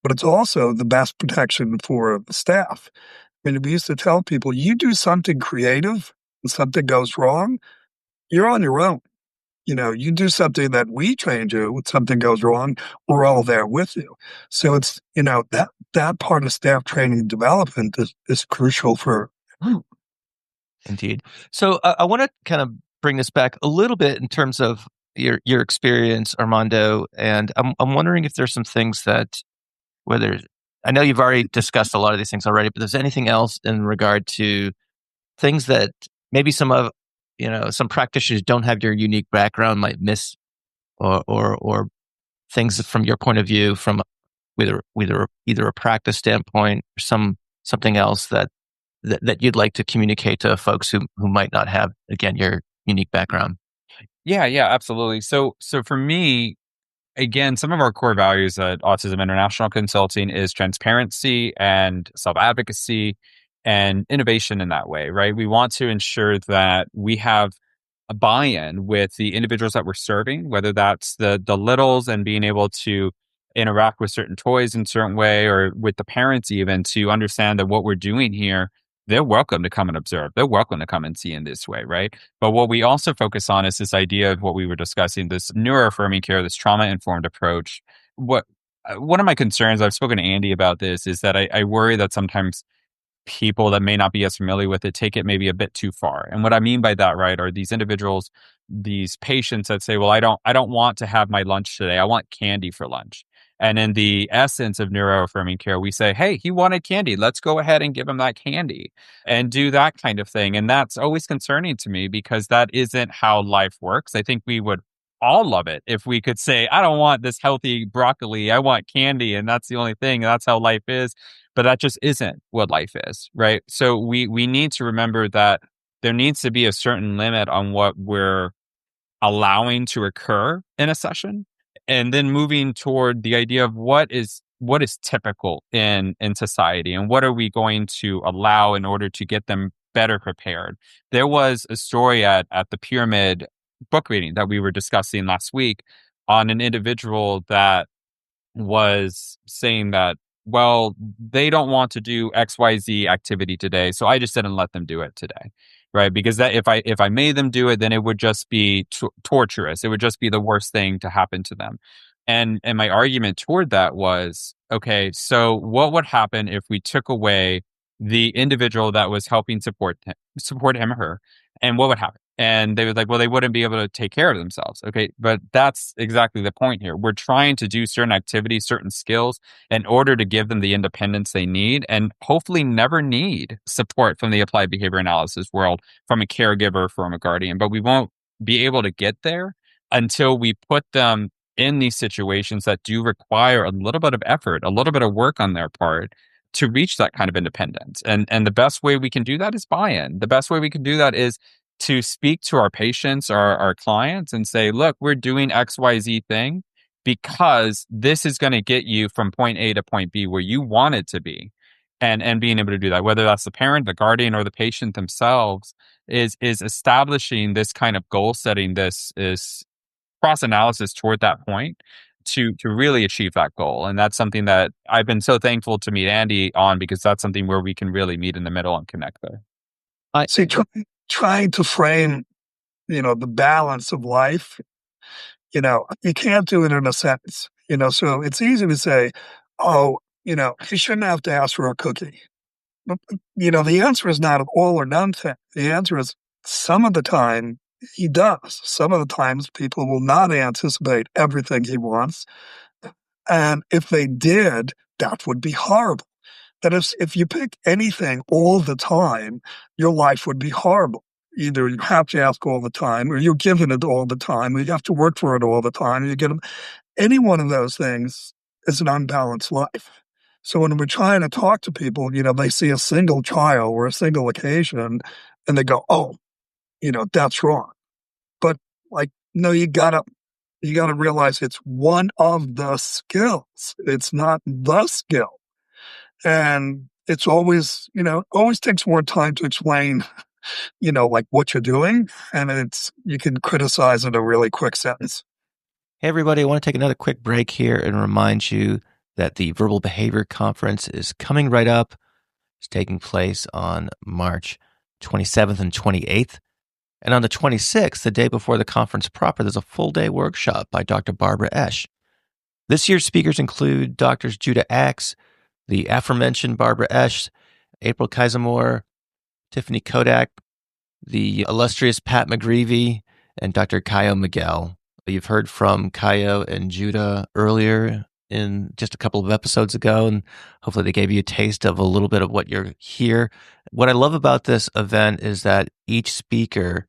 but it's also the best protection for the staff. I mean, we used to tell people, you do something creative and something goes wrong, you're on your own. You do something that we trained you, when something goes wrong, we're all there with you. So it's, that part of staff training and development is crucial for. Indeed. So I want to kind of bring this back a little bit in terms of your experience, Armando. And I'm wondering if there's some things that, I know you've already discussed a lot of these things already, but there's anything else in regard to things that maybe some practitioners don't have your unique background might miss, or things from your point of view, from either a practice standpoint or something else that you'd like to communicate to folks who might not have, again, your unique background. Yeah, absolutely. So for me, again, some of our core values at Autism International Consulting is transparency and self-advocacy and innovation in that way, right? We want to ensure that we have a buy-in with the individuals that we're serving, whether that's the littles and being able to interact with certain toys in a certain way, or with the parents even, to understand that what we're doing here, they're welcome to come and observe. They're welcome to come and see in this way, right? But what we also focus on is this idea of what we were discussing, this neuroaffirming care, this trauma-informed approach. One of my concerns, I've spoken to Andy about this, is that I worry that sometimes people that may not be as familiar with it take it maybe a bit too far. And what I mean by that, right, are these individuals, these patients that say, well, I don't want to have my lunch today. I want candy for lunch. And in the essence of neuroaffirming care, we say, hey, he wanted candy. Let's go ahead and give him that candy and do that kind of thing. And that's always concerning to me, because that isn't how life works. I think we would all love it if we could say, I don't want this healthy broccoli. I want candy. And that's the only thing. That's how life is. But that just isn't what life is, right? So we need to remember that there needs to be a certain limit on what we're allowing to occur in a session, and then moving toward the idea of what is typical in society, and what are we going to allow in order to get them better prepared. There was a story at the Pyramid book reading that we were discussing last week on an individual that was saying that, well, they don't want to do XYZ activity today, so I just didn't let them do it today. Right? Because that if I made them do it, then it would just be torturous. It would just be the worst thing to happen to them. And my argument toward that was, okay, so what would happen if we took away the individual that was helping support him or her, and what would happen? And they were like, well, they wouldn't be able to take care of themselves. Okay, but that's exactly the point here. We're trying to do certain activities, certain skills in order to give them the independence they need, and hopefully never need support from the applied behavior analysis world, from a caregiver, from a guardian. But we won't be able to get there until we put them in these situations that do require a little bit of effort, a little bit of work on their part to reach that kind of independence. And the best way we can do that is buy-in. The best way we can do that is to speak to our patients, our clients, and say, look, we're doing XYZ thing because this is going to get you from point A to point B where you want it to be. And being able to do that, whether that's the parent, the guardian, or the patient themselves, is establishing this kind of goal setting, this is cross analysis toward that point to really achieve that goal. And that's something that I've been so thankful to meet Andy on, because that's something where we can really meet in the middle and connect there. See, trying to frame, the balance of life, you can't do it in a sentence, so it's easy to say, oh, he shouldn't have to ask for a cookie. But, the answer is not an all or none thing. The answer is some of the time he does. Some of the times people will not anticipate everything he wants. And if they did, that would be horrible. That if you pick anything all the time, your life would be horrible. Either you have to ask all the time, or you're given it all the time, or you have to work for it all the time. You get them. Any one of those things is an unbalanced life. So when we're trying to talk to people, they see a single trial or a single occasion, and they go, "Oh, that's wrong." But no, you gotta realize it's one of the skills. It's not the skill. And it's always takes more time to explain, what you're doing. And you can criticize in a really quick sentence. Hey, everybody, I want to take another quick break here and remind you that the Verbal Behavior Conference is coming right up. It's taking place on March 27th and 28th. And on the 26th, the day before the conference proper, there's a full-day workshop by Dr. Barbara Esch. This year's speakers include Drs. Judah Axe, the aforementioned Barbara Esch, April Kaisermore, Tiffany Kodak, the illustrious Pat McGreevy, and Dr. Kaio Miguel. You've heard from Kaio and Judah earlier in just a couple of episodes ago, and hopefully they gave you a taste of a little bit of what you're here. What I love about this event is that each speaker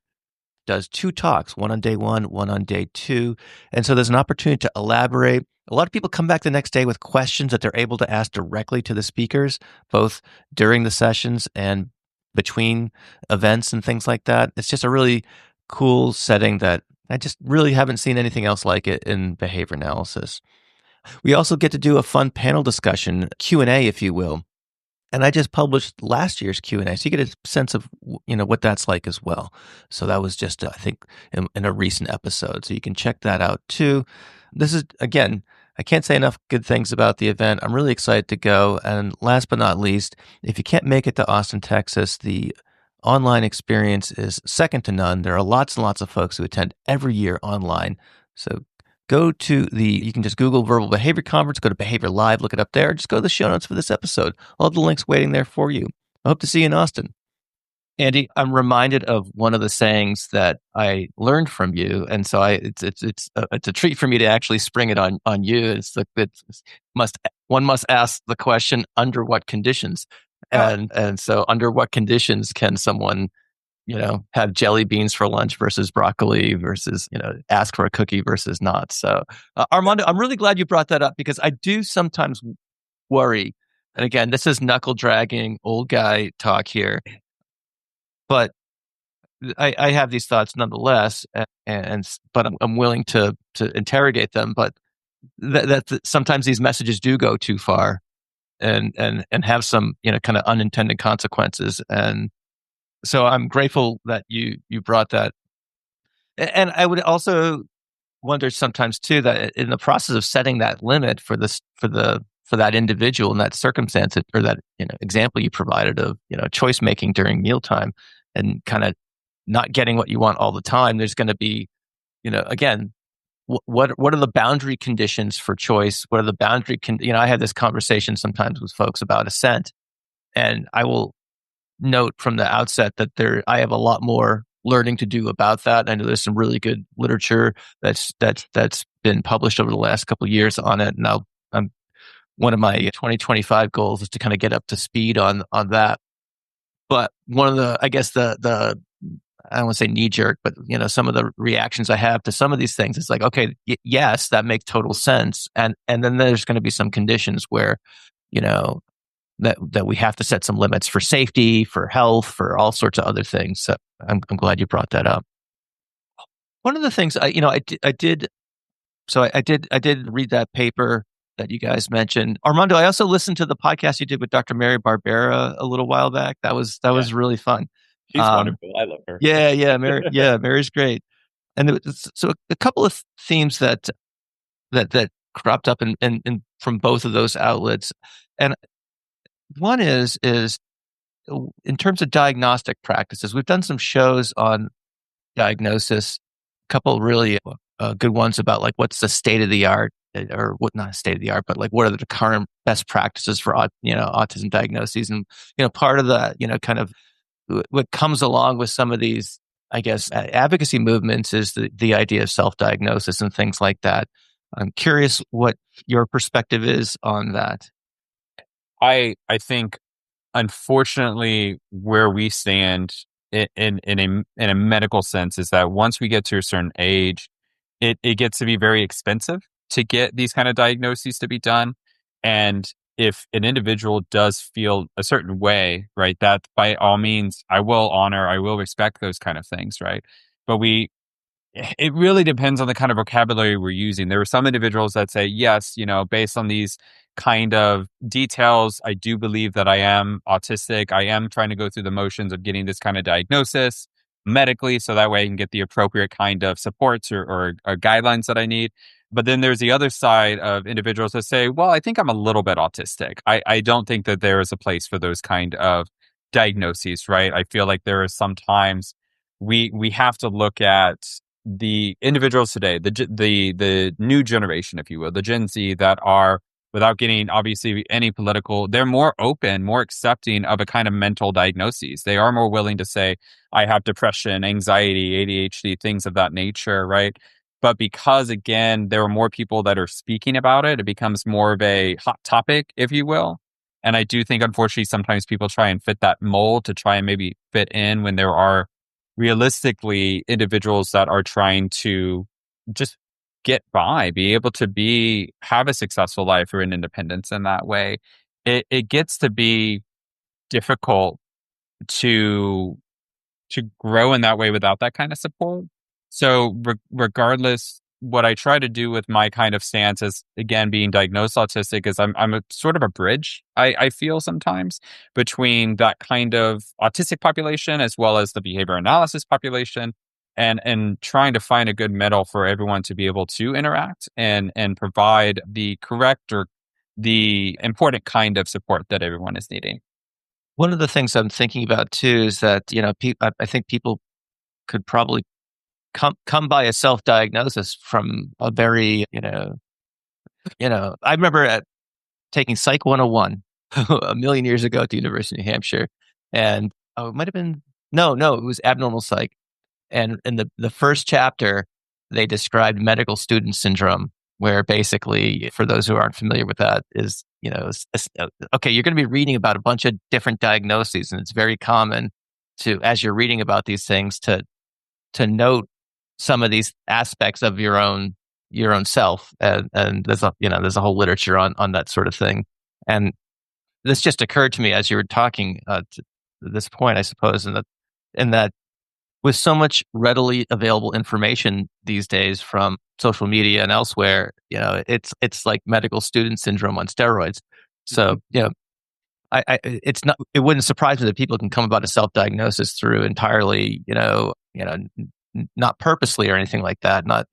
does 2 talks, one on day 1, one on day 2. And so there's an opportunity to elaborate. A lot of people come back the next day with questions that they're able to ask directly to the speakers, both during the sessions and between events and things like that. It's just a really cool setting that I just really haven't seen anything else like it in behavior analysis. We also get to do a fun panel discussion, Q&A, if you will. And I just published last year's Q&A, so you get a sense of what that's like as well. So that was just, I think, in a recent episode. So you can check that out too. This is, again, I can't say enough good things about the event. I'm really excited to go. And last but not least, if you can't make it to Austin, Texas, the online experience is second to none. There are lots and lots of folks who attend every year online. So you can just Google Verbal Behavior Conference, go to Behavior Live, look it up there. Just go to the show notes for this episode. I'll have the links waiting there for you. I hope to see you in Austin. Andy, I'm reminded of one of the sayings that I learned from you, and so it's a treat for me to actually spring it on you. One must ask the question, under what conditions? And so under what conditions can someone have jelly beans for lunch versus broccoli versus, ask for a cookie versus not. So, Armando, I'm really glad you brought that up, because I do sometimes worry. And again, this is knuckle dragging, old guy talk here. But I have these thoughts nonetheless, but I'm willing to interrogate them. But that sometimes these messages do go too far, and have some kind of unintended consequences. And so I'm grateful that you brought that. And I would also wonder sometimes too that in the process of setting that limit for that individual in that circumstance, or that example you provided of choice making during mealtime, and kind of not getting what you want all the time, there's going to be again, what are the boundary conditions for choice? What are the boundary I have this conversation sometimes with folks about assent, and I will note from the outset that I have a lot more learning to do about that. I know there's some really good literature that's been published over the last couple of years on it. Now, one of my 2025 goals is to kind of get up to speed on that. But one of the, I guess the I don't want to say knee jerk, but some of the reactions I have to some of these things, it's like, okay, yes, that makes total sense, and then there's going to be some conditions where that we have to set some limits for safety, for health, for all sorts of other things. So I'm glad you brought that up. One of the things I did read that paper that you guys mentioned. Armando, I also listened to the podcast you did with Dr. Mary Barbera a little while back. That was really fun. She's wonderful. I love her. Yeah, Mary. Yeah, Mary's great. And so a couple of themes that cropped up in from both of those outlets, and one is in terms of diagnostic practices. We've done some shows on diagnosis, a couple really good ones about like what's the state of the art, or what, not state of the art, but like what are the current best practices for autism diagnoses. And part of the kind of what comes along with some of these, I guess, advocacy movements is the idea of self-diagnosis and things like that. I'm curious what your perspective is on that. I think, unfortunately, where we stand in a medical sense is that once we get to a certain age, it gets to be very expensive to get these kind of diagnoses to be done. And if an individual does feel a certain way, right, that by all means, I will respect those kind of things, right? But it really depends on the kind of vocabulary we're using. There are some individuals that say, yes, based on these kind of details, I do believe that I am autistic. I am trying to go through the motions of getting this kind of diagnosis medically, so that way I can get the appropriate kind of supports or guidelines that I need. But then there's the other side of individuals that say, well, I think I'm a little bit autistic. I don't think that there is a place for those kind of diagnoses, right? I feel like there are sometimes we have to look at the individuals today, the new generation, if you will, the Gen Z, that are, without getting obviously any political, they're more open, more accepting of a kind of mental diagnoses. They are more willing to say, I have depression, anxiety, ADHD, things of that nature, right? But because, again, there are more people that are speaking about it, it becomes more of a hot topic, if you will. And I do think, unfortunately, sometimes people try and fit that mold to try and maybe fit in, when there are realistically individuals that are trying to just get by, be able to have a successful life or an independence in that way. It gets to be difficult to grow in that way without that kind of support. So regardless, what I try to do with my kind of stance is, again, being diagnosed autistic, is I'm a sort of a bridge, I feel sometimes, between that kind of autistic population as well as the behavior analysis population, and trying to find a good middle for everyone to be able to interact and provide the correct or the important kind of support that everyone is needing. One of the things I'm thinking about too is that I think people could probably come by a self-diagnosis from a very I remember taking Psych 101 a million years ago at the University of New Hampshire, and it might have been no, it was abnormal psych, and in the first chapter they described medical student syndrome, where basically, for those who aren't familiar with that, is okay, you're going to be reading about a bunch of different diagnoses, and it's very common to, as you're reading about these things, to note some of these aspects of your own self, and there's a whole literature on that sort of thing. And this just occurred to me as you were talking to this point, I suppose, in that with so much readily available information these days from social media and elsewhere, it's like medical student syndrome on steroids. So, it wouldn't surprise me that people can come about a self-diagnosis through entirely, not purposely or anything like that, not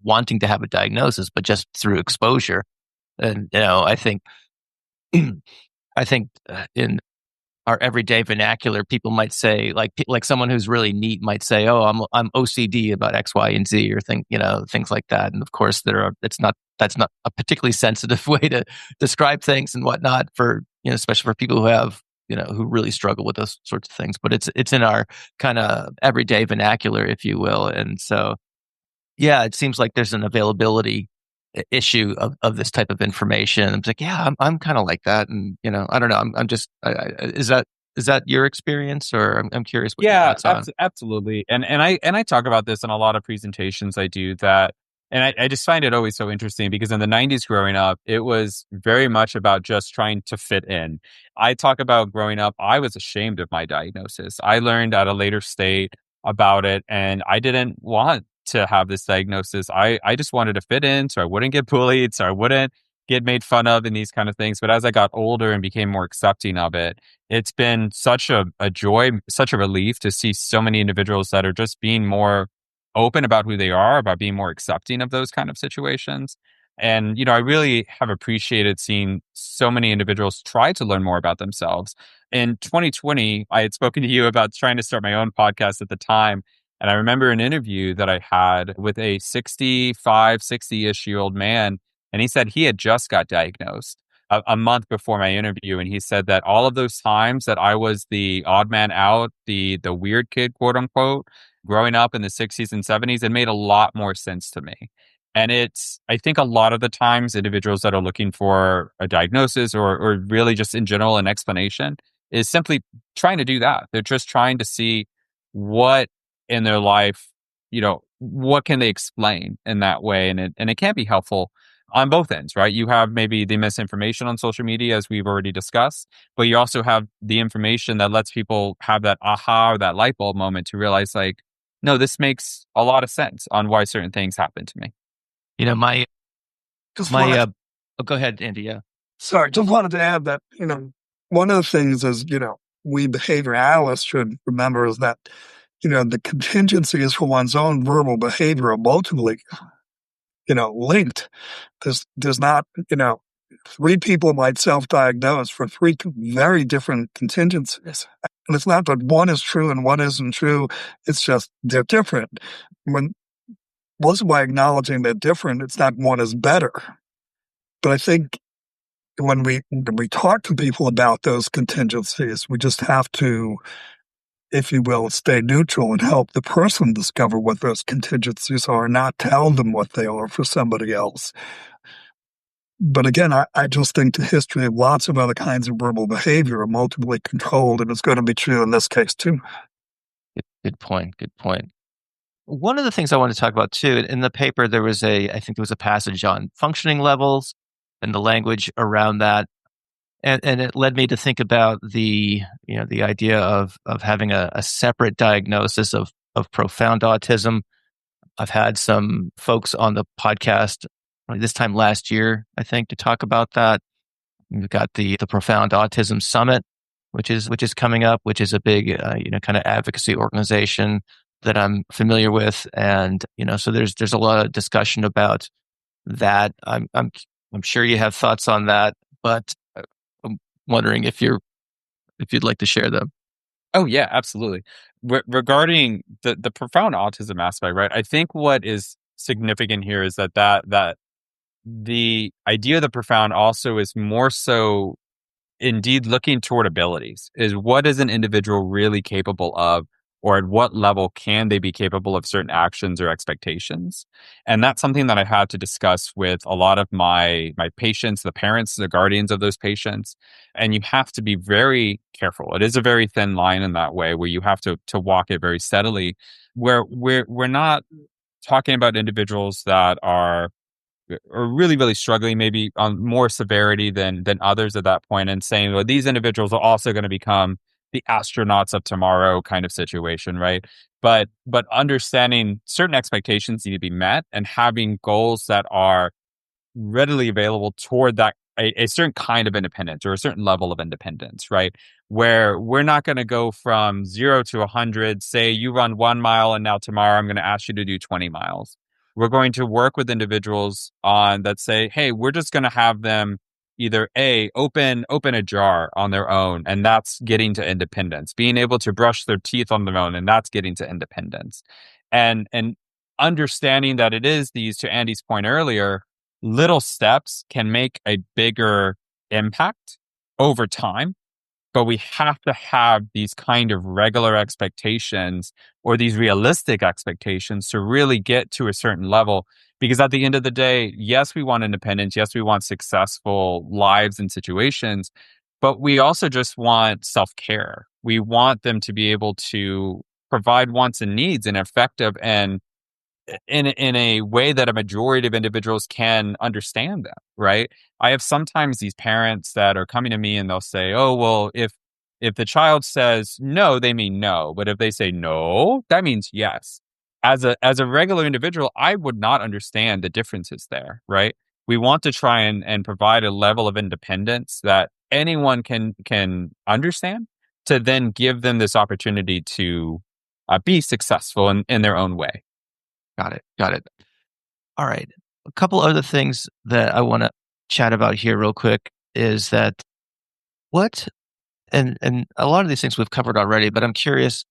wanting to have a diagnosis, but just through exposure. And, I think in our everyday vernacular, people might say, like someone who's really neat might say, "Oh, I'm OCD about X, Y, and Z," or things like that. And of course, that's not a particularly sensitive way to describe things and whatnot for especially for people who have who really struggle with those sorts of things. But it's in our kind of everyday vernacular, if you will. And so, yeah, it seems like there's an availability issue of this type of information. I'm like, yeah, I'm kind of like that, and I don't know. I'm just, is that your experience, or I'm curious what your Yeah, thoughts on? absolutely. And I talk about this in a lot of presentations I do that, and I just find it always so interesting because in the 90s growing up, it was very much about just trying to fit in. I talk about growing up, I was ashamed of my diagnosis. I learned at a later state about it, and I didn't want to have this diagnosis. I just wanted to fit in so I wouldn't get bullied, so I wouldn't get made fun of and these kind of things. But as I got older and became more accepting of it, it's been such a joy, such a relief to see so many individuals that are just being more open about who they are, about being more accepting of those kind of situations. And, I really have appreciated seeing so many individuals try to learn more about themselves. In 2020, I had spoken to you about trying to start my own podcast at the time. And I remember an interview that I had with a 65, 60-ish-year-old man, and he said he had just got diagnosed a month before my interview. And he said that all of those times that I was the odd man out, the weird kid, quote unquote, growing up in the 60s and 70s, it made a lot more sense to me. And I think a lot of the times individuals that are looking for a diagnosis or really just in general an explanation is simply trying to do that. They're just trying to see what in their life, what can they explain in that way? And it can be helpful on both ends, right? You have maybe the misinformation on social media, as we've already discussed, but you also have the information that lets people have that aha or that light bulb moment to realize, like, no, this makes a lot of sense on why certain things happen to me. My Just my wanted, oh, go ahead, Andy. Yeah. sorry, just wanted to add that, one of the things is, we behavior analysts should remember is that, the contingencies for one's own verbal behavior are multiply, linked. There's not, three people might self-diagnose for three very different contingencies. And it's not that one is true and one isn't true. It's just they're different. Also by acknowledging they're different, it's not one is better. But I think when we talk to people about those contingencies, we just have to, if you will, stay neutral and help the person discover what those contingencies are, not tell them what they are for somebody else. But again, I just think the history of lots of other kinds of verbal behavior are multiply controlled, and it's going to be true in this case too. Good point. Good point. One of the things I want to talk about too, in the paper, I think there was a passage on functioning levels and the language around that. And it led me to think about the idea of having a separate diagnosis of profound autism. I've had some folks on the podcast this time last year, I think, to talk about that. We've got the Profound Autism Summit, which is coming up, which is a big kind of advocacy organization that I'm familiar with, and so there's a lot of discussion about that. I'm sure you have thoughts on that, but I'm wondering if you'd like to share them. Oh yeah, absolutely. Regarding the profound autism aspect, right? I think what is significant here is that the idea of the profound also is more so indeed looking toward abilities. Is what is an individual really capable of, or at what level can they be capable of certain actions or expectations? And that's something that I had to discuss with a lot of my patients, the parents, the guardians of those patients. And you have to be very careful. It is a very thin line in that way where you have to walk it very steadily, where we're not talking about individuals that are really, really struggling, maybe on more severity than others at that point, and saying, well, these individuals are also going to become the astronauts of tomorrow kind of situation, right? but understanding certain expectations need to be met and having goals that are readily available toward that a certain kind of independence or a certain level of independence, right? Where we're not going to go from 0 to 100, say you run 1 mile and now tomorrow I'm going to ask you to do 20 miles. We're going to work with individuals on that say, hey, we're just going to have them either open a jar on their own, and that's getting to independence, being able to brush their teeth on their own, and that's getting to independence. And understanding that it is these, to Andy's point earlier, little steps can make a bigger impact over time, but we have to have these kind of regular expectations or these realistic expectations to really get to a certain level. Because at the end of the day, yes, we want independence. Yes, we want successful lives and situations, but we also just want self-care. We want them to be able to provide wants and needs in effective and in a way that a majority of individuals can understand them, right? I have sometimes these parents that are coming to me and they'll say, "Oh, well, if the child says no, they mean no, but if they say no, that means yes." As a regular individual, I would not understand the differences there, right? We want to try and provide a level of independence that anyone can understand to then give them this opportunity to be successful in their own way. Got it. All right. A couple other things that I want to chat about here real quick is that what, and a lot of these things we've covered already, but I'm curious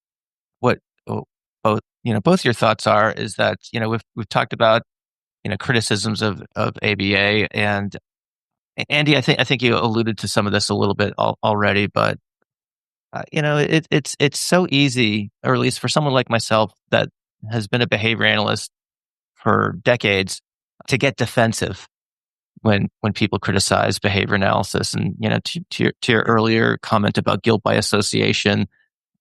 what both your thoughts are. Is that we've talked about criticisms of ABA, and Andy, I think you alluded to some of this a little bit already, but it's so easy, or at least for someone like myself that has been a behavior analyst for decades, to get defensive when people criticize behavior analysis. And to your earlier comment about guilt by association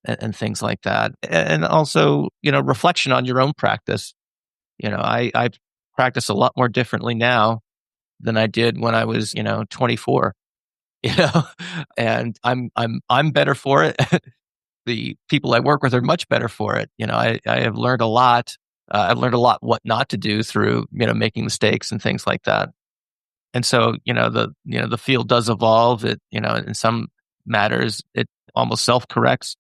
and things like that, and also reflection on your own practice. I practice a lot more differently now than I did when I was 24. And I'm better for it. The people I work with are much better for it. I have learned a lot. I've learned a lot what not to do through making mistakes and things like that. And so the field does evolve. It in some matters it almost self corrects,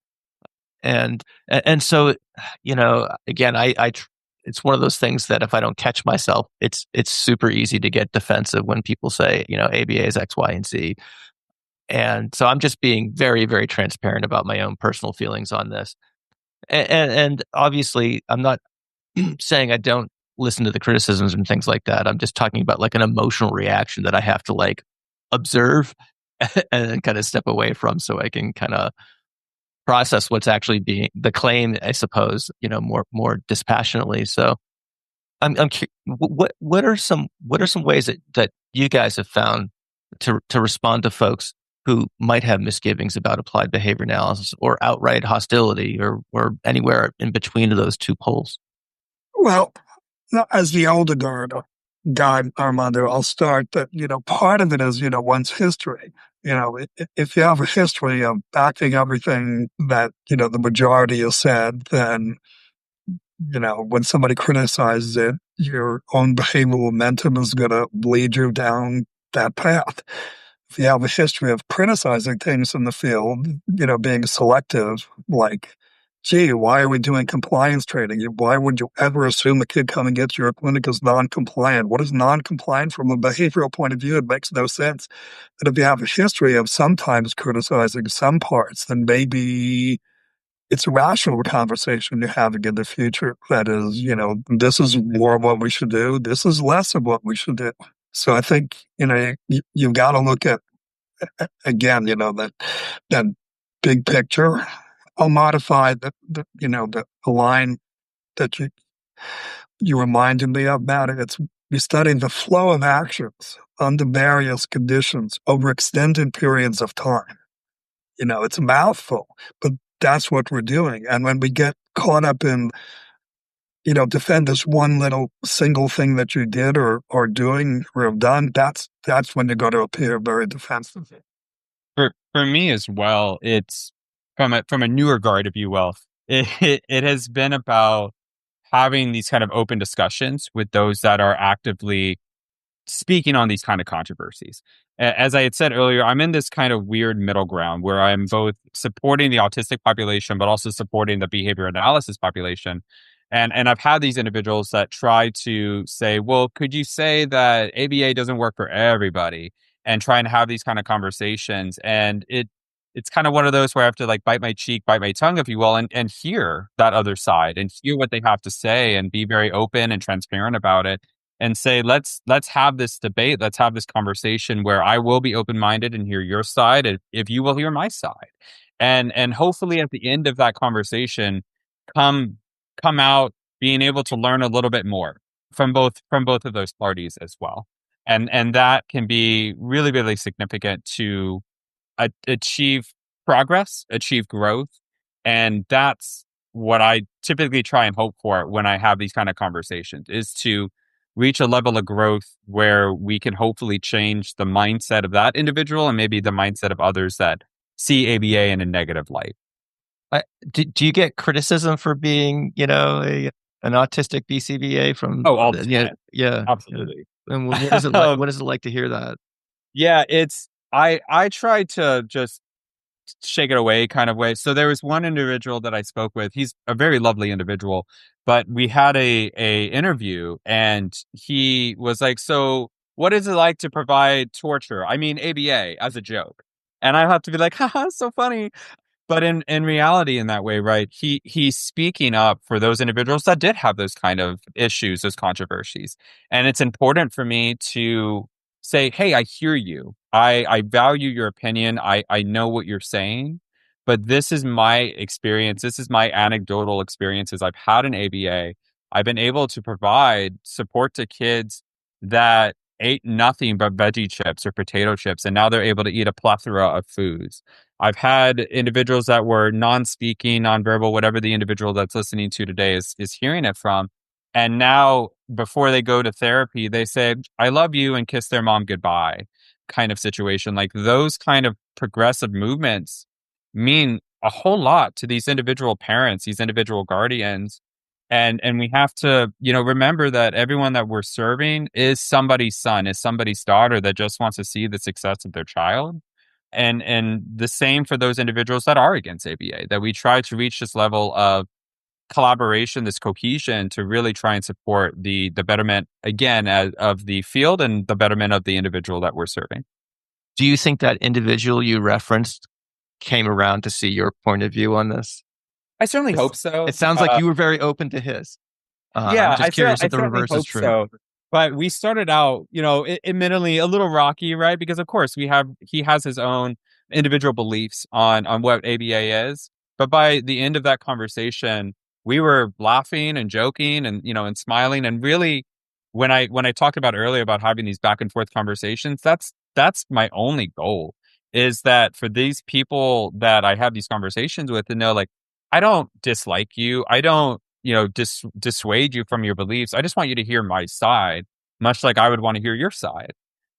and so again it's one of those things that if I don't catch myself, it's super easy to get defensive when people say ABA is X, Y, and Z. And so I'm just being very, very transparent about my own personal feelings on this. And obviously, I'm not saying I don't listen to the criticisms and things like that. I'm just talking about like an emotional reaction that I have to like observe and then kind of step away from, so I can kind of process what's actually being the claim, I suppose, more dispassionately. So what are some ways that you guys have found to respond to folks who might have misgivings about applied behavior analysis, or outright hostility, or anywhere in between those two poles? Well, as the older guy, Armando, I'll start that, part of it is, one's history. If you have a history of backing everything that, the majority has said, then, when somebody criticizes it, your own behavioral momentum is going to lead you down that path. If you have a history of criticizing things in the field, being selective, like, gee, why are we doing compliance training? Why would you ever assume a kid coming into your clinic is non-compliant? What is non-compliant from a behavioral point of view? It makes no sense. But if you have a history of sometimes criticizing some parts, then maybe it's a rational conversation you're having in the future. That is, this is more of what we should do. This is less of what we should do. So I think, you've got to look at, again, that big picture. I'll modify the line that you reminded me about it. It's we study the flow of actions under various conditions over extended periods of time. It's a mouthful, but that's what we're doing. And when we get caught up in defend this one little single thing that you did or doing or have done, that's when you're going to appear very defensive. For me as well, it's from a newer guard, if you will. it has been about having these kind of open discussions with those that are actively speaking on these kind of controversies. As I had said earlier, I'm in this kind of weird middle ground where I'm both supporting the autistic population, but also supporting the behavior analysis population. And I've had these individuals that try to say, well, could you say that ABA doesn't work for everybody? And try and have these kind of conversations. And it's kind of one of those where I have to like bite my cheek, bite my tongue, if you will, and hear that other side and hear what they have to say and be very open and transparent about it and say, let's have this debate, let's have this conversation where I will be open-minded and hear your side, if you will hear my side. And hopefully at the end of that conversation, come out being able to learn a little bit more from both of those parties as well. And that can be really, really significant to achieve progress, achieve growth. And that's what I typically try and hope for when I have these kind of conversations, is to reach a level of growth where we can hopefully change the mindset of that individual and maybe the mindset of others that see ABA in a negative light. Do you get criticism for being, an autistic BCBA from? Oh, all the time. Yeah, Absolutely. Yeah. And what is it like? What is it like to hear that? Yeah, I try to just shake it away kind of way. So there was one individual that I spoke with. He's a very lovely individual, but we had a interview and he was like, so what is it like to provide torture? I mean, ABA, as a joke. And I have to be like, haha, so funny. But in reality, in that way, right, he's speaking up for those individuals that did have those kind of issues, those controversies. And it's important for me to say, hey, I hear you. I value your opinion. I know what you're saying, but this is my experience. This is my anecdotal experiences. I've had an ABA. I've been able to provide support to kids that ate nothing but veggie chips or potato chips, and now they're able to eat a plethora of foods. I've had individuals that were non-speaking, non-verbal, whatever the individual that's listening to today is hearing it from. And now, before they go to therapy, they say, I love you, and kiss their mom goodbye, kind of situation. Like those kind of progressive movements mean a whole lot to these individual parents, these individual guardians. And we have to, remember that everyone that we're serving is somebody's son, is somebody's daughter that just wants to see the success of their child. And the same for those individuals that are against ABA, that we try to reach this level of collaboration, this cohesion to really try and support the betterment, again, of the field and the betterment of the individual that we're serving. Do you think that individual you referenced came around to see your point of view on this? I certainly hope so. It sounds like you were very open to his. Yeah, I'm just curious if the certainly reverse is hope true. so. But we started out, admittedly a little rocky, right? Because of course he has his own individual beliefs on what ABA is. But by the end of that conversation, we were laughing and joking and and smiling. And really, when I talked about earlier about having these back and forth conversations, that's my only goal, is that for these people that I have these conversations with, to know, like, I don't dislike you. I don't dissuade you from your beliefs. I just want you to hear my side, much like I would want to hear your side.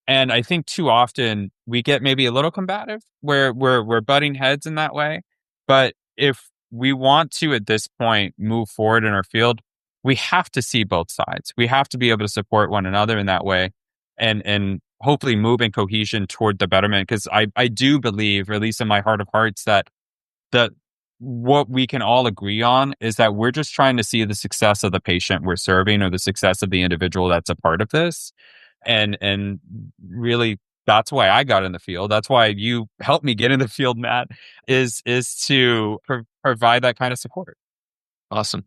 And I think too often we get maybe a little combative where we're butting heads in that way. But if we want to, at this point, move forward in our field, we have to see both sides. We have to be able to support one another in that way and hopefully move in cohesion toward the betterment. Because I do believe, or at least in my heart of hearts, that what we can all agree on is that we're just trying to see the success of the patient we're serving, or the success of the individual that's a part of this. And really, that's why I got in the field. That's why you helped me get in the field, Matt, is to provide that kind of support. Awesome.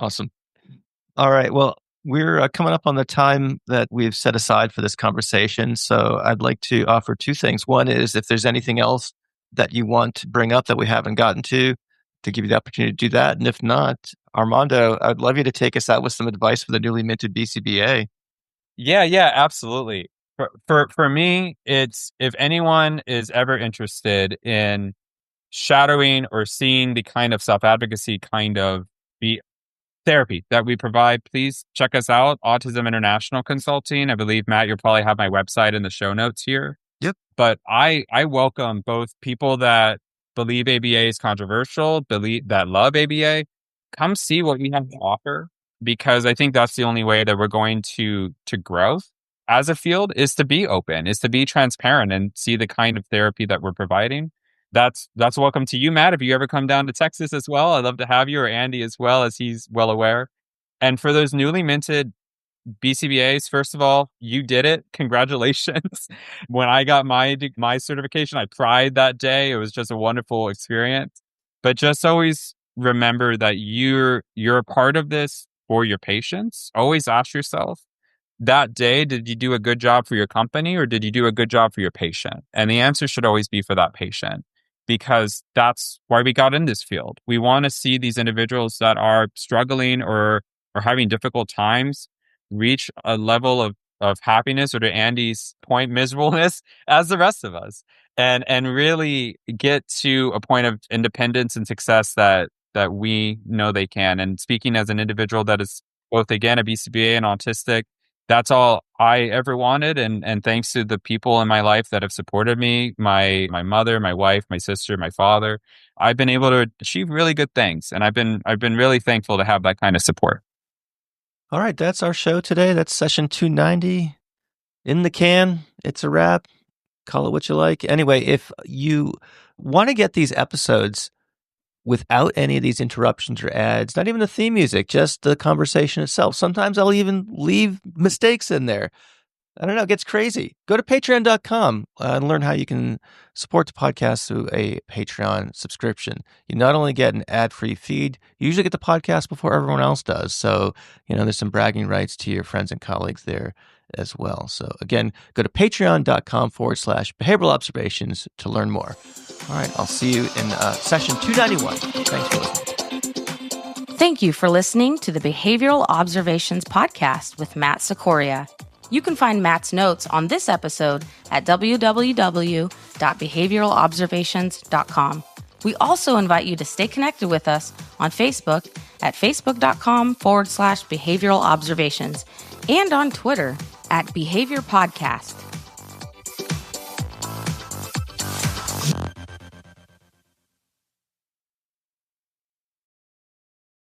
All right. Well, we're coming up on the time that we've set aside for this conversation. So I'd like to offer two things. One is, if there's anything else that you want to bring up that we haven't gotten to give you the opportunity to do that. And if not, Armando, I'd love you to take us out with some advice for the newly minted BCBA. Yeah, absolutely. For me, it's, if anyone is ever interested in shadowing or seeing the kind of self-advocacy kind of the therapy that we provide, please check us out, Autism International Consulting. I believe, Matt, you'll probably have my website in the show notes here. Yep. But I welcome both people that believe ABA is controversial, that love ABA, come see what we have to offer, because I think that's the only way that we're going to grow as a field, is to be open, is to be transparent and see the kind of therapy that we're providing. That's welcome to you, Matt. If you ever come down to Texas as well, I'd love to have you, or Andy as well, as he's well aware. And for those newly minted BCBAs, first of all, you did it. Congratulations. When I got my certification, I cried that day. It was just a wonderful experience. But just always remember that you're a part of this for your patients. Always ask yourself, that day, did you do a good job for your company, or did you do a good job for your patient? And the answer should always be for that patient, because that's why we got in this field. We want to see these individuals that are struggling or having difficult times reach a level of happiness, or to Andy's point, miserableness, as the rest of us, and really get to a point of independence and success that we know they can. And speaking as an individual that is both, again, a BCBA and autistic, that's all I ever wanted. And thanks to the people in my life that have supported me, my mother, my wife, my sister, my father, I've been able to achieve really good things. And I've been really thankful to have that kind of support. All right, that's our show today. That's session 290 in the can. It's a wrap. Call it what you like. Anyway, if you want to get these episodes without any of these interruptions or ads, not even the theme music, just the conversation itself. Sometimes I'll even leave mistakes in there. I don't know, it gets crazy. Go to patreon.com and learn how you can support the podcast through a Patreon subscription. You not only get an ad-free feed, you usually get the podcast before everyone else does. So, there's some bragging rights to your friends and colleagues there as well. So again, go to patreon.com/behavioral observations to learn more. All right, I'll see you in session 291. Thanks for listening. Thank you for listening to the Behavioral Observations Podcast with Matt Sikoria. You can find Matt's notes on this episode at www.behavioralobservations.com. We also invite you to stay connected with us on Facebook at facebook.com/behavioral observations and on Twitter at Behavior Podcast.